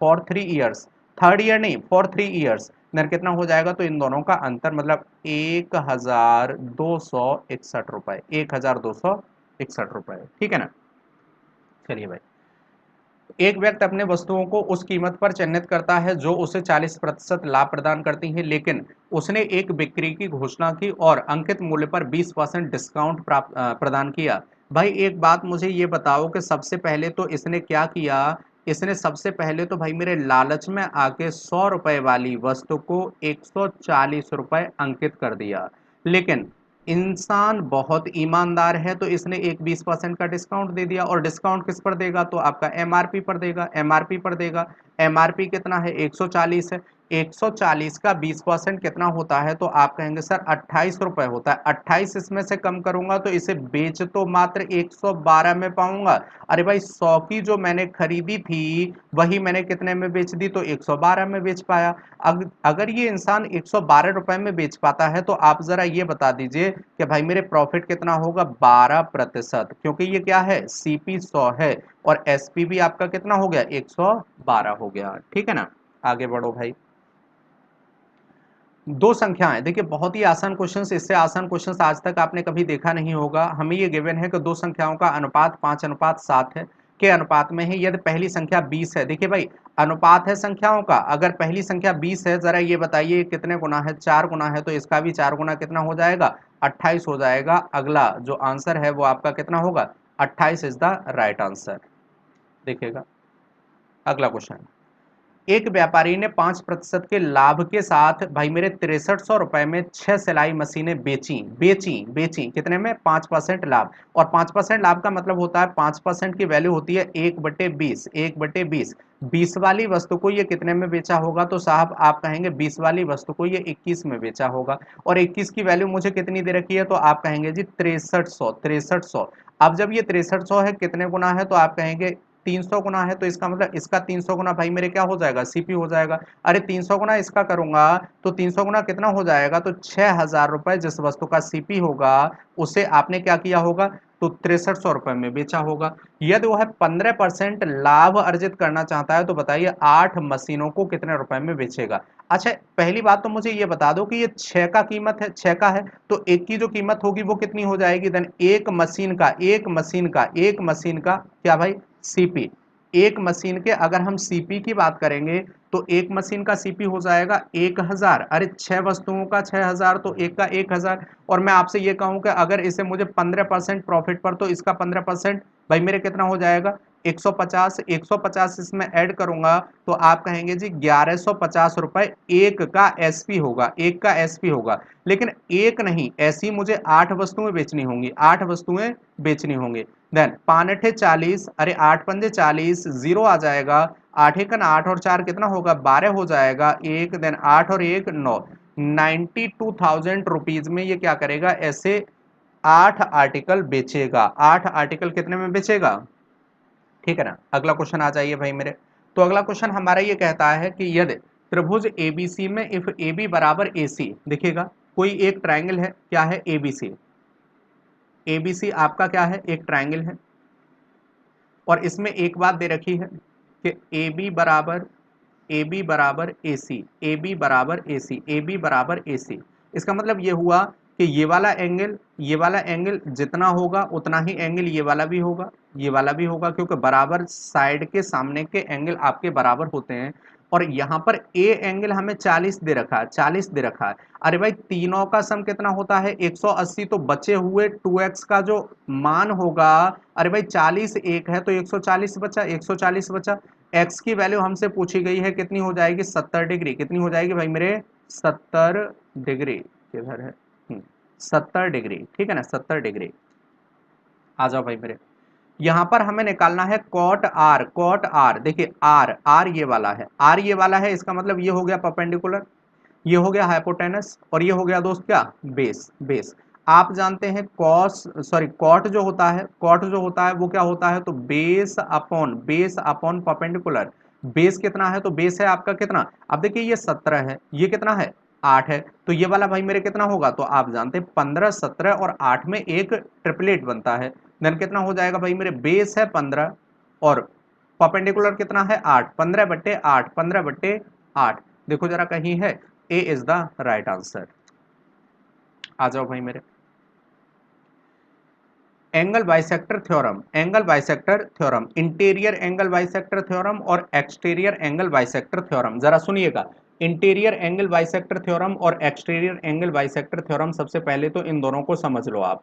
third year नहीं, फॉर 3 इयर्स, देन कितना हो जाएगा, तो इन दोनों का अंतर मतलब 1,261 रुपए, 1,261 रुपए, ठीक है ना। चलिए भाई, एक व्यक्ति अपने वस्तुओं को उस कीमत पर चिन्हित करता है जो उसे 40% लाभ प्रदान करती है, लेकिन उसने एक बिक्री की घोषणा की और अंकित मूल्य पर 20% डिस्काउंट प्रदान किया। भाई एक बात मुझे ये बताओ कि सबसे पहले तो इसने क्या किया, इसने सबसे पहले तो भाई मेरे लालच में आके 100 रुपए वाली वस्तु को 140 रुपए अंकित कर दिया, लेकिन इंसान बहुत ईमानदार है तो इसने एक 20% का डिस्काउंट दे दिया। और डिस्काउंट किस पर देगा, तो आपका एमआरपी पर देगा, एमआरपी पर देगा। एमआरपी कितना है, 140 है, 140 का 20% कितना होता है, तो आप कहेंगे सर 28 रुपए होता है। 28 इसमें से कम करूंगा तो इसे बेच तो मात्र 112 में पाऊंगा। अरे भाई 100 की जो मैंने खरीदी थी वही मैंने कितने में बेच दी, तो 112 में बेच पाया। अगर ये इंसान 112 रुपए में बेच पाता है तो आप जरा ये बता दीजिए कि भाई मेरे प्रॉफिट कितना होगा, 12%, क्योंकि ये क्या है, सीपी 100 है और एसपी भी आपका कितना हो गया, 112 हो गया, ठीक है ना। आगे बढ़ो भाई। दो संख्याएं, देखिए बहुत ही आसान क्वेश्चंस, इससे आसान क्वेश्चंस आज तक आपने कभी देखा नहीं होगा। हमें ये गिवन है कि दो संख्याओं का अनुपात 5:7 है, के अनुपात में है। यदि पहली संख्या 20 है, देखिए भाई अनुपात है संख्याओं का, अगर पहली संख्या 20 है, जरा ये बताइए कितने गुना है, 4 गुना है, तो इसका भी 4 गुना कितना हो जाएगा, 28 हो जाएगा। अगला जो आंसर है वो आपका कितना होगा, 28 इज द राइट आंसर। देखिएगा अगला क्वेश्चन। एक व्यापारी ने 5% के लाभ के साथ भाई मेरे 6300 रुपए में 6 सिलाई मशीनें बेची, बेची कितने में, 5% लाभ। और 5% लाभ का मतलब होता है 5% की वैल्यू होती है 1/20, 1/20। 20 वाली वस्तु को ये कितने में बेचा होगा, तो साहब आप कहेंगे 20 वाली वस्तु को ये 21 में बेचा होगा। और 21 की वैल्यू मुझे कितनी दे रखी है, तो आप कहेंगे जी 6300, 6300। अब जब ये 6300 है कितने गुना है, तो आप कहेंगे 300 गुना है, तो इसका मतलब इसका 300 गुना भाई मेरे क्या हो जाएगा, सीपी हो जाएगा। अरे 300 गुना इसका करूंगा तो 300 गुना कितना हो जाएगा, तो 6,000 रुपए जिस वस्तु का सीपी होगा उसे आपने क्या किया होगा, तो 6300 रुपए में बेचा होगा। यदि वह 15% लाभ अर्जित करना चाहता है तो बताइए 8 मशीनों को कितने रुपए में बेचेगा। अच्छा पहली बात तो मुझे ये बता दो कि ये 6 का कीमत है, 6 का है, तो एक की जो कीमत होगी वो कितनी हो जाएगी, देन एक मशीन का क्या भाई, सीपी। एक मशीन के अगर हम सीपी की बात करेंगे तो एक मशीन का सीपी हो जाएगा 1,000। अरे 6 वस्तुओं का 6,000, तो एक का 1,000। और मैं आपसे ये कहूं कि अगर इसे मुझे 15% प्रॉफिट पर, तो इसका 15% भाई मेरे कितना हो जाएगा, 150। 150 इसमें ऐड करूंगा तो आप कहेंगे जी 1,150 रुपए एक का एसपी होगा, एक का एसपी होगा। लेकिन एक नहीं, ऐसी मुझे 8 वस्तुएं बेचनी होंगी, 8 वस्तुएं बेचनी होंगी। देन 5×8 = 40, अरे 8×5 = 40, जीरो आ जाएगा। 8×1 = 8 और 4 कितना होगा, 12 हो जाएगा एक। देन 8 और 1 9, 92,000 रुपीज में ये क्या करेगा, ऐसे 8 आर्टिकल बेचेगा। 8 आर्टिकल कितने में बेचेगा, ठीक है ना। अगला क्वेश्चन आ जाइए भाई मेरे। तो अगला क्वेश्चन हमारा ये कहता है कि यदि त्रिभुज एबीसी में इफ ए बी बराबर ए सी, देखिएगा कोई एक ट्राइंगल है, क्या है, एबीसी। एबीसी आपका क्या है, एक ट्राइंगल है। और इसमें एक बात दे रखी है कि ए बी बराबर ए सी, ए बी बराबर ए सी, ए बी बराबर ए सी। इसका मतलब ये हुआ कि ये वाला एंगल जितना होगा उतना ही एंगल ये वाला भी होगा, ये वाला भी होगा, क्योंकि बराबर साइड के सामने के एंगल आपके बराबर होते हैं। और यहाँ पर ए एंगल हमें 40 दे रखा है, 40 दे रखा है। अरे भाई तीनों का सम कितना होता है, 180, तो बचे हुए 2x का जो मान होगा, अरे भाई 40 एक है तो 140 बचा, 140 बचा। x की वैल्यू हमसे पूछी गई है कितनी हो जाएगी, 70 डिग्री। कितनी हो जाएगी भाई मेरे, 70 डिग्री। किधर है, 70 डिग्री, ठीक है ना, 70 डिग्री। आ जाओ भाई मेरे, यहां पर हमें निकालना है कॉट आर, कॉट आर, देखिए आर, आर ये वाला है, आर ये वाला है, इसका मतलब ये हो गया परपेंडिकुलर, ये हो गया हाइपोटेनस, और ये हो गया दोस्त क्या, बेस, बेस। आप जानते हैं कॉस सॉरी कॉट जो होता है, कॉट जो होता है वो क्या होता है, तो बेस अपॉन परपेंडिकुलर। बेस कितना है, तो बेस है आपका कितना, अब देखिए ये 17 है, ये कितना है, 8 है, तो ये वाला भाई मेरे कितना होगा, तो आप जानते हैं 15, 17 और 8 में एक ट्रिपलेट बनता है। देन कितना हो जाएगा भाई मेरे, बेस है 15 और परपेंडिकुलर कितना है 8, 15/8, 15/8। देखो जरा कहीं है, ए इज द राइट आंसर। आ जाओ भाई मेरे, angle bisector theorem, angle bisector theorem, interior angle bisector theorem और एक्सटीरियर एंगल बाइसेक्टर थ्योरम, जरा सुनिएगा। इंटीरियर एंगल बाइसेक्टर थ्योरम और एक्सटीरियर एंगल बाइसेक्टर थ्योरम, सबसे पहले तो इन दोनों को समझ लो आप,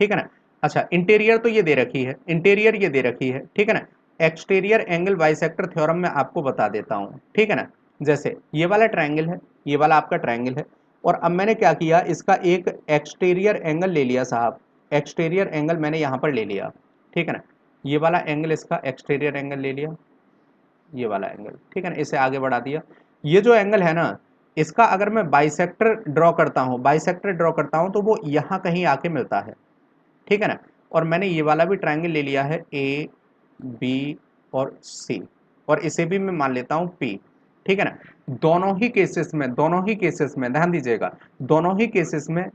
ठीक है ना। अच्छा, इंटीरियर तो ये दे रखी है, इंटीरियर ये दे रखी है, ठीक है ना। एक्सटीरियर एंगल बाइसेक्टर थ्योरम में आपको बता देता हूं, ठीक है ना। जैसे ये वाला ट्रायंगल है, ये वाला आपका ट्रायंगल है, और अब मैंने क्या किया, इसका एक एक्सटीरियर एंगल ले लिया साहब, एक्सटीरियर एंगल मैंने यहाँ पर ले लिया, ठीक है ना। ये वाला एंगल इसका एक्सटीरियर एंगल ले लिया, ये वाला एंगल, ठीक है ना, इसे आगे बढ़ा दिया। ये जो एंगल है ना, इसका अगर मैं बाइसेक्टर ड्रॉ करता हूँ, बाइसेक्टर ड्रॉ करता हूँ, तो वो यहाँ कहीं आके मिलता है, ठीक है ना। और मैंने ये वाला भी ट्रायंगल ले लिया है, ए बी और सी, और इसे भी मैं मान लेता हूँ पी, ठीक है ना। दोनों ही केसेस में ध्यान दीजिएगा, दोनों ही केसेस में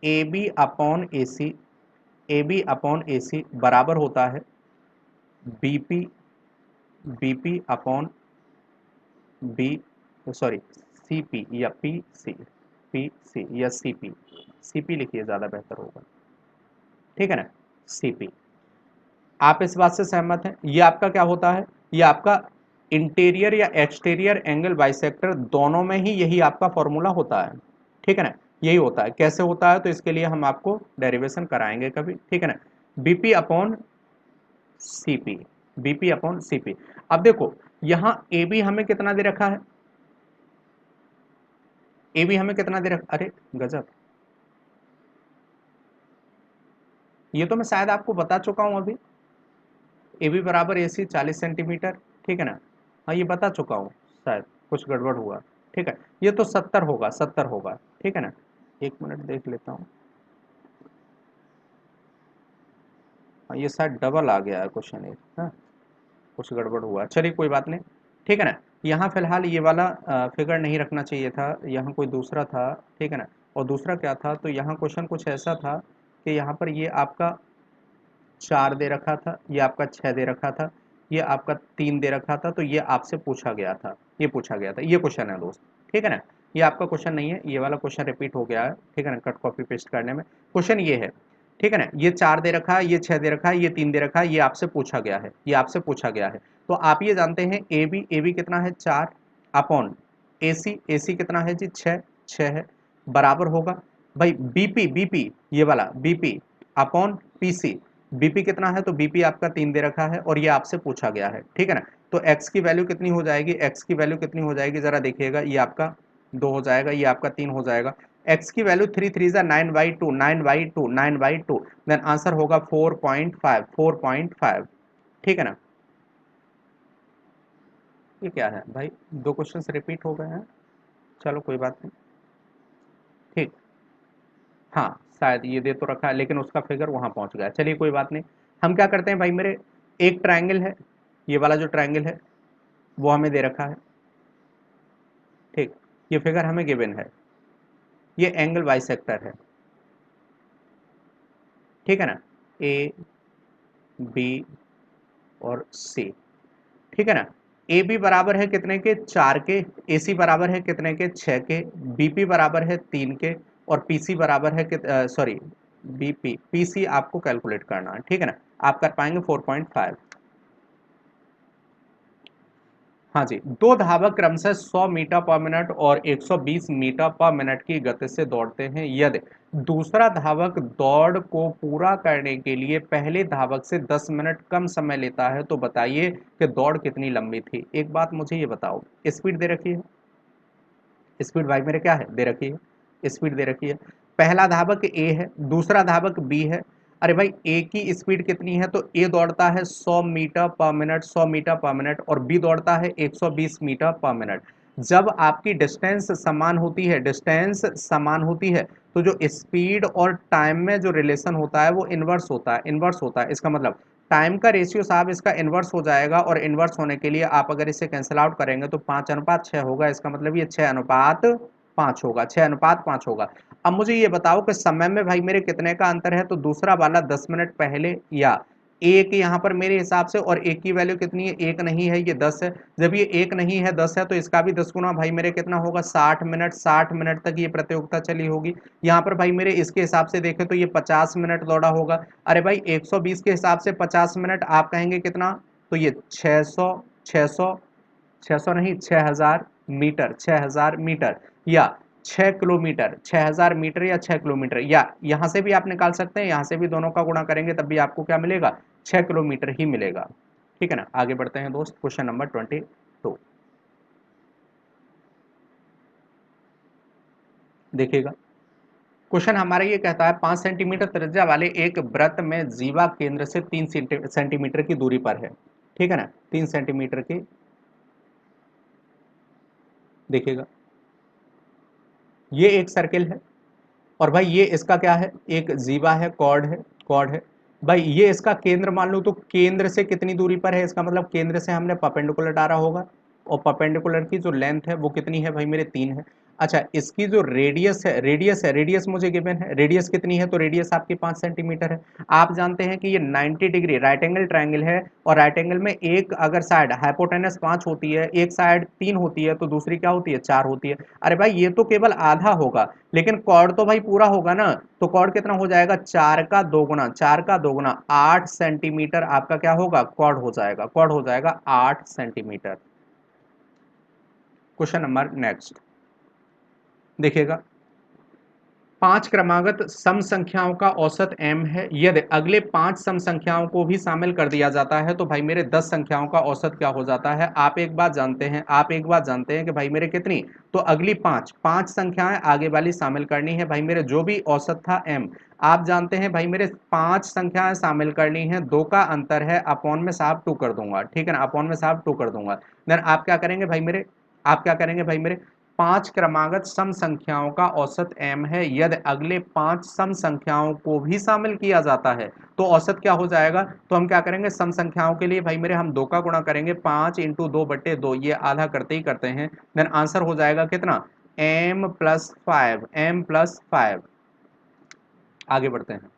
A B upon A C, A B upon A C बराबर होता है BP, BP upon B, sorry CP या पी सी या सीपी, सीपी लिखिए ज़्यादा बेहतर होगा, ठीक है ना, सीपी। आप इस बात से सहमत हैं, ये आपका क्या होता है, ये आपका इंटीरियर या एक्सटीरियर एंगल बाइसेक्टर, दोनों में ही यही आपका फॉर्मूला होता है, ठीक है ना। यही होता है, कैसे होता है, तो इसके लिए हम आपको डेरिवेशन कराएंगे कभी, ठीक है ना। BP upon CP, BP upon CP. अब देखो, यहां ए बी हमें कितना दे रखा है, ए बी हमें कितना दे रखा, अरे गजब, ये तो मैं शायद आपको बता चुका हूं अभी, ए बी बराबर ए सी 40 सेंटीमीटर, ठीक है ना। हाँ, ये बता चुका हूँ, शायद कुछ गड़बड़ हुआ, ठीक है। ये तो 70 होगा, 70 होगा, ठीक है ना। एक मिनट देख लेता हूँ, हाँ ये शायद डबल आ गया है क्वेश्चन एक, हाँ कुछ गड़बड़ हुआ, चलिए कोई बात नहीं, ठीक है ना। यहाँ फिलहाल ये वाला फिगर नहीं रखना चाहिए था, यहाँ कोई दूसरा था, ठीक है ना। और दूसरा क्या था, तो यहाँ क्वेश्चन कुछ ऐसा था कि यहाँ पर ये आपका 4 दे रखा था, ये आपका 6 दे रखा था, ये आपका 3 दे रखा था, तो ये आपसे पूछा गया था, ये पूछा गया था, ये क्वेश्चन है दोस्त, ठीक है ना। ये आपका क्वेश्चन नहीं है, ये वाला क्वेश्चन रिपीट हो गया है, ठीक है ना, कट कॉपी पेस्ट करने में। क्वेश्चन ये है, ठीक है ना, ये 4 दे रखा है, ये 6 दे रखा है, ये 3 दे रखा है, ये आपसे पूछा गया है, ये आपसे पूछा गया है। तो आप ये जानते हैं ए बी कितना है, 4 अपॉन ए सी कितना है जी, 6, 6 है, बराबर होगा भाई बीपी ये वाला बीपी अपॉन पीसी, बीपी कितना है, तो बीपी आपका 3 दे रखा है और ये आपसे पूछा गया है, ठीक है ना। तो एक्स की वैल्यू कितनी हो जाएगी, एक्स की वैल्यू कितनी हो जाएगी, जरा देखिएगा, ये आपका 2 हो जाएगा, ये आपका 3 हो जाएगा। एक्स की वैल्यू 3 3 जा 9/2, 9/2, 9/2, देन आंसर होगा 4.5, 4.5, ठीक है ना। ये क्या है भाई, दो क्वेश्चन रिपीट हो गए हैं, चलो कोई बात नहीं, ठीक। हाँ, शायद ये दे तो रखा है, लेकिन उसका फिगर वहां पहुंच गया, चलिए कोई बात नहीं। हम क्या करते हैं भाई मेरे, एक ट्रायंगल है, ये वाला जो ट्रायंगल है वो हमें दे रखा है, ठीक, ये फिगर हमें गिवन है, ये एंगल बाइसेक्टर है, ठीक है ना, ए बी और सी, ठीक है ना। ए बी बराबर है कितने के, 4 के, ए सी बराबर है कितने के, 6 के, बीपी बराबर है 3 के, और पीसी बराबर है सॉरी बीपी पीसी आपको कैलकुलेट करना है, ठीक है ना। आप कर पाएंगे 4.5। हाँ जी, दो धावक क्रमशः 100 मीटर पर मिनट और 120 मीटर पर मिनट की गति से दौड़ते हैं, यदि दूसरा धावक दौड़ को पूरा करने के लिए पहले धावक से 10 मिनट कम समय लेता है, तो बताइए कि दौड़ कितनी लंबी थी। एक बात मुझे ये बताओ, स्पीड दे रखी है, स्पीड भाई मेरे क्या है, दे रखी है, स्पीड दे रखी है, पहला धावक ए है, दूसरा धावक बी है। अरे भाई ए की स्पीड कितनी है, तो ए दौड़ता है 100 मीटर पर मिनट, 100 मीटर पर मिनट, और बी दौड़ता है 120 मीटर पर मिनट। जब आपकी डिस्टेंस समान होती है, डिस्टेंस समान होती है, तो जो स्पीड और टाइम में जो रिलेशन होता है वो इन्वर्स होता है, इन्वर्स होता है। इसका मतलब टाइम का रेशियो साहब इसका इन्वर्स हो जाएगा, और इन्वर्स होने के लिए आप अगर इसे कैंसिल आउट करेंगे तो 5:6 होगा। इसका मतलब ये 6:5 होगा, 6:5 होगा। अब मुझे ये बताओ कि समय में भाई मेरे कितने का अंतर है, तो दूसरा वाला 10 मिनट पहले, या एक यहाँ पर मेरे हिसाब से, और एक की वैल्यू कितनी है, एक नहीं है, ये 10 है। जब ये एक नहीं है 10 है, तो इसका भी 10 गुना भाई मेरे कितना होगा, 60 मिनट। 60 मिनट तक ये प्रतियोगिता चली होगी। यहाँ पर भाई मेरे इसके हिसाब से देखें तो ये 50 मिनट दौड़ा होगा। अरे भाई 120 के हिसाब से 50 मिनट आप कहेंगे कितना, तो ये 600, 600, 600 नहीं, 6000 मीटर, 6000 मीटर, या 6 किलोमीटर, 6000 मीटर या 6 किलोमीटर, या यहां से भी आप निकाल सकते हैं, यहां से भी दोनों का गुणा करेंगे तब भी आपको क्या मिलेगा, 6 किलोमीटर ही मिलेगा। ठीक है ना। आगे बढ़ते हैं दोस्त, क्वेश्चन नंबर 22 देखिएगा। क्वेश्चन हमारा ये कहता है 5 सेंटीमीटर त्रिज्या वाले एक वृत्त में जीवा केंद्र से 3 सेंटीमीटर की दूरी पर है। ठीक है ना, 3 सेंटीमीटर की, देखिएगा ये एक सर्किल है, और भाई ये इसका क्या है, एक जीवा है, कॉर्ड है, कॉर्ड है। भाई ये इसका केंद्र मान लो, तो केंद्र से कितनी दूरी पर है, इसका मतलब केंद्र से हमने परपेंडिकुलर डाला होगा, और परपेंडिकुलर की जो लेंथ है वो कितनी है भाई मेरे, 3 है। अच्छा, इसकी जो रेडियस है, रेडियस मुझे गिवन है, रेडियस कितनी है, तो रेडियस आपकी 5 सेंटीमीटर है। आप जानते हैं कि ये 90 डिग्री राइट एंगल ट्राइंगल है, और राइट एंगल में एक अगर साइड हाइपोटेनस 5 होती है, एक साइड 3 होती है, तो दूसरी क्या होती है, 4 होती है। अरे भाई ये तो केवल आधा होगा, लेकिन कॉर्ड तो भाई पूरा होगा ना। तो कॉर्ड कितना हो जाएगा, 4 का 2 गुना, 4 का 2 गुना 8 सेंटीमीटर आपका क्या होगा, कॉर्ड हो जाएगा, कॉर्ड हो जाएगा 8 सेंटीमीटर। क्वेश्चन नंबर नेक्स्ट देखिएगा। 5 क्रमागत सम संख्याओं का औसत m है। यदि अगले 5 सम संख्याओं को भी शामिल कर दिया जाता है तो भाई मेरे 10 संख्याओं का औसत क्या हो जाता है। आप एक बात जानते हैं, आप एक बात जानते हैं कि भाई मेरे कितनी, तो अगली 5 संख्याएं आगे वाली शामिल करनी है। भाई मेरे जो भी औसत था m, आप जानते हैं भाई मेरे 5 संख्याएं शामिल करनी है, 2 का अंतर है, अपॉन में साहब 2 कर दूंगा। ठीक है ना, अपॉन में साहब 2 कर दूंगा। देन आप क्या करेंगे भाई मेरे, आप क्या करेंगे भाई मेरे, 5 क्रमागत सम संख्याओं का औसत m है। यदि अगले 5 सम संख्याओं को भी शामिल किया जाता है तो औसत क्या हो जाएगा। तो हम क्या करेंगे, सम संख्याओं के लिए भाई मेरे हम 2 का गुणा करेंगे, 5 इंटू 2/2, ये आधा करते ही करते हैं। देन आंसर हो जाएगा कितना, m+5, m+5। आगे बढ़ते हैं।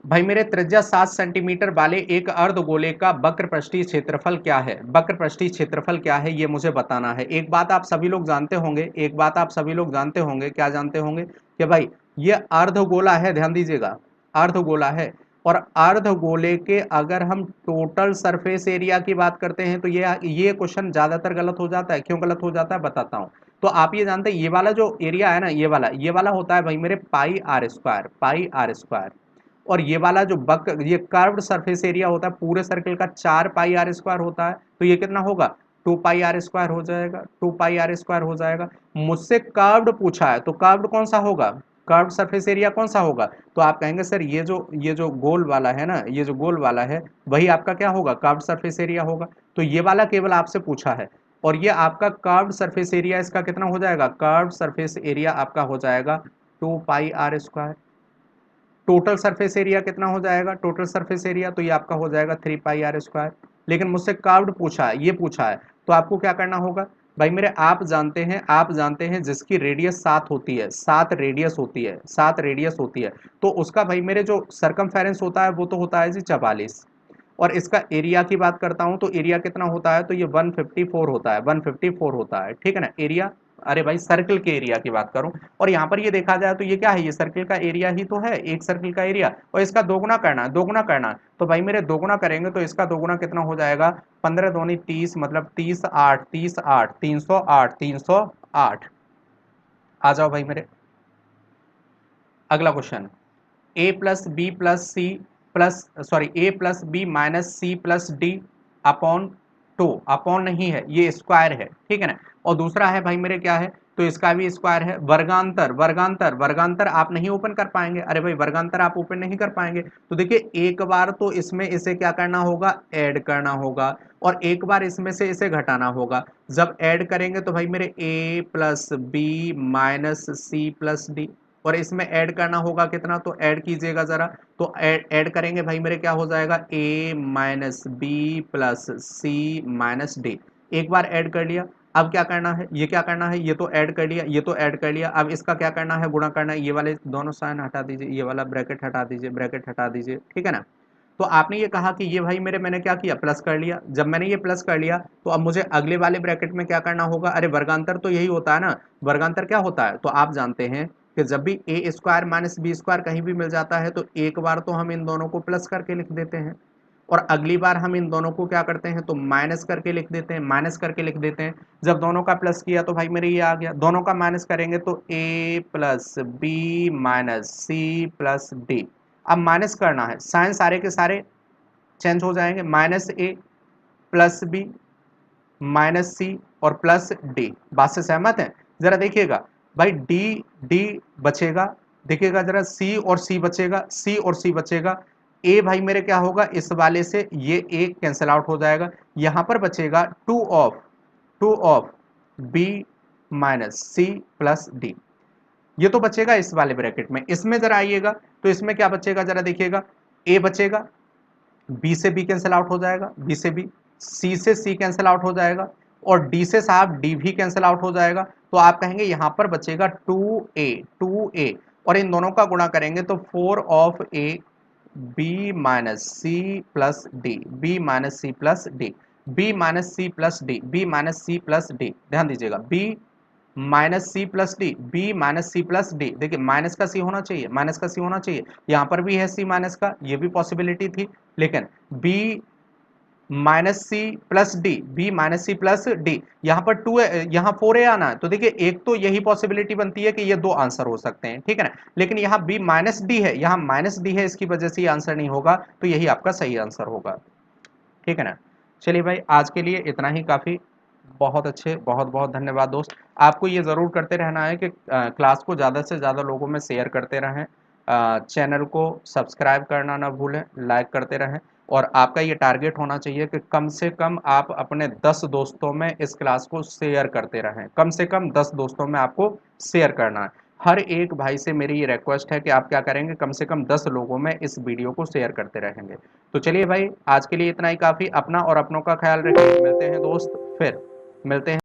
भाई मेरे त्रिज्या 7 सेंटीमीटर वाले एक अर्धगोले का वक्र पृष्ठीय क्षेत्रफल क्या है। वक्र पृष्ठीय क्षेत्रफल क्या है ये मुझे बताना है। एक बात आप सभी लोग जानते होंगे, एक बात आप सभी लोग जानते होंगे, क्या जानते होंगे कि भाई ये अर्धगोला है, ध्यान दीजिएगा, अर्धगोला है। और अर्धगोले के अगर हम टोटल सरफेस एरिया की बात करते हैं तो ये क्वेश्चन ज्यादातर गलत हो जाता है। क्यों गलत हो जाता है बताता हूं। तो आप ये जानते हैं ये वाला जो एरिया है ना, ये वाला होता है भाई मेरे πr², πr²। और ये वाला जो ये कर्व्ड सरफेस एरिया होता है पूरे सर्कल का 4 πr² होता है। तो ये कितना होगा, 2 πr² हो जाएगा, 2 πr² हो जाएगा। मुझसे कर्व्ड पूछा है तो कर्व्ड कौन सा होगा, कर्व्ड सरफेस एरिया कौन सा होगा। तो आप कहेंगे सर ये जो गोल वाला है ना, ये जो गोल वाला है वही आपका क्या होगा, कर्व्ड सरफेस एरिया होगा। तो ये वाला केवल आपसे पूछा है, और ये आपका कर्व्ड सरफेस एरिया इसका कितना हो जाएगा, कर्व्ड सरफेस एरिया आपका हो जाएगा 2 πr²। टोटल सरफेस एरिया कितना हो जाएगा, टोटल सरफेस एरिया तो ये आपका हो जाएगा 3 πr²। लेकिन मुझसे कर्व्ड पूछा है, ये पूछा है, तो आपको क्या करना होगा भाई मेरे, आप जानते हैं, आप जानते हैं जिसकी रेडियस 7 होती है, 7 रेडियस होती है, 7 रेडियस होती है, तो उसका भाई मेरे जो सरकमफेरेंस होता है वो तो होता है जी 44। और इसका एरिया की बात करता हूं तो एरिया कितना होता है, तो ये 154 होता है, 154 होता है। ठीक है ना, एरिया, अरे भाई सर्कल के एरिया की बात करूं। और यहाँ पर ये देखा जाए तो ये क्या है, ये सर्कल का एरिया ही तो है, एक सर्कल का एरिया, और इसका दोगुना करना है, दोगुना करना है। तो भाई मेरे दोगुना करेंगे तो इसका दोगुना कितना हो जाएगा, 15 दूनी 30, मतलब 30 8, 30 8, 308, 308। आ जाओ भाई मेरे, अगला question. a+b+c+, A plus B minus C plus D upon 2, upon नहीं है ये स्क्वायर है। ठीक है ना। और दूसरा है भाई मेरे क्या है, तो इसका भी स्क्वायर है। वर्गांतर वर्गांतर वर्गांतर आप नहीं ओपन कर पाएंगे, अरे भाई वर्गांतर आप ओपन नहीं कर पाएंगे, तो देखिए एक बार तो इसमें इसे क्या करना होगा, ऐड करना होगा, और एक बार इसमें से इसे घटाना होगा। जब ऐड करेंगे तो भाई मेरे a plus B minus C plus D, और इसमें ऐड करना होगा कितना, तो ऐड कीजिएगा जरा, तो ऐड करेंगे भाई मेरे क्या हो जाएगा, a minus B plus C minus D. एक बार ऐड कर लिया, अब क्या करना है, ये क्या करना है, ये तो ऐड कर लिया, ये तो ऐड कर लिया, अब इसका क्या करना है, गुणा करना है। ये वाले दोनों साइन हटा दीजिए, ये वाला ब्रैकेट हटा दीजिए, ब्रैकेट हटा दीजिए, ठीक है ना। तो आपने ये कहा कि ये भाई मेरे, मैंने क्या किया, प्लस कर लिया। जब मैंने ये प्लस कर लिया तो अब मुझे अगले वाले ब्रैकेट में क्या करना होगा, अरे वर्गांतर तो यही होता है ना, वर्गांतर क्या होता है, तो आप जानते हैं कि जब भी ए स्क्वायर माइनस बी स्क्वायर कहीं भी मिल जाता है तो एक बार तो हम इन दोनों को प्लस करके लिख देते हैं, और अगली बार हम इन दोनों को क्या करते हैं, तो माइनस करके लिख देते हैं, माइनस करके लिख देते हैं। जब दोनों का प्लस किया तो भाई मेरे ये आ गया, दोनों का माइनस करेंगे तो a plus B minus C plus D. अब माइनस करना है, साइन सारे के सारे चेंज हो जाएंगे, minus A plus B minus C और प्लस डी। बात से सहमत है, जरा देखिएगा भाई, डी डी बचेगा, देखिएगा जरा, सी और सी बचेगा, सी और सी बचेगा, ए भाई मेरे क्या होगा, इस वाले से ये एक कैंसिल आउट हो जाएगा, यहां पर बचेगा two of B minus C plus D. ये तो बचेगा इस वाले ब्रैकेट में। इसमें जरा आइएगा, तो इसमें क्या बचेगा, जरा देखिएगा, ए बचेगा, बी से बी कैंसिल आउट हो जाएगा, बी से बी, सी से सी कैंसिल आउट हो जाएगा, और डी से साहब डी भी कैंसिल आउट हो जाएगा। तो आप कहेंगे यहां पर बचेगा 2a, और इन दोनों का गुणा करेंगे तो 4 of A B minus C plus D, B minus C plus D, B minus C plus D, B minus C plus D. ध्यान दीजिएगा, B minus C plus D, B minus C plus D, देखिए minus का C होना चाहिए, minus का C होना चाहिए, यहाँ पर भी है सी माइनस का, ये भी पॉसिबिलिटी थी, लेकिन B minus C plus D, B minus C plus D, यहाँ पर 2 यहाँ 4a आना है, तो देखिए एक तो यही पॉसिबिलिटी बनती है कि ये दो आंसर हो सकते हैं, ठीक है ना, लेकिन यहाँ बी माइनस डी है, यहाँ माइनस डी है, इसकी वजह से ये आंसर नहीं होगा, तो यही आपका सही आंसर होगा, ठीक है ना। चलिए भाई, आज के लिए इतना ही काफ़ी। बहुत अच्छे, बहुत बहुत धन्यवाद दोस्त। आपको ये ज़रूर करते रहना है कि क्लास को ज़्यादा से ज़्यादा लोगों में शेयर करते रहें, चैनल को सब्सक्राइब करना ना भूलें, लाइक करते रहें, और आपका ये टारगेट होना चाहिए कि कम से कम आप अपने 10 दोस्तों में इस क्लास को शेयर करते रहें, कम से कम 10 दोस्तों में आपको शेयर करना है। हर एक भाई से मेरी ये रिक्वेस्ट है कि आप क्या करेंगे, कम से कम 10 लोगों में इस वीडियो को शेयर करते रहेंगे। तो चलिए भाई, आज के लिए इतना ही काफ़ी। अपना और अपनों का ख्याल रखिए, मिलते हैं दोस्त, फिर मिलते हैं।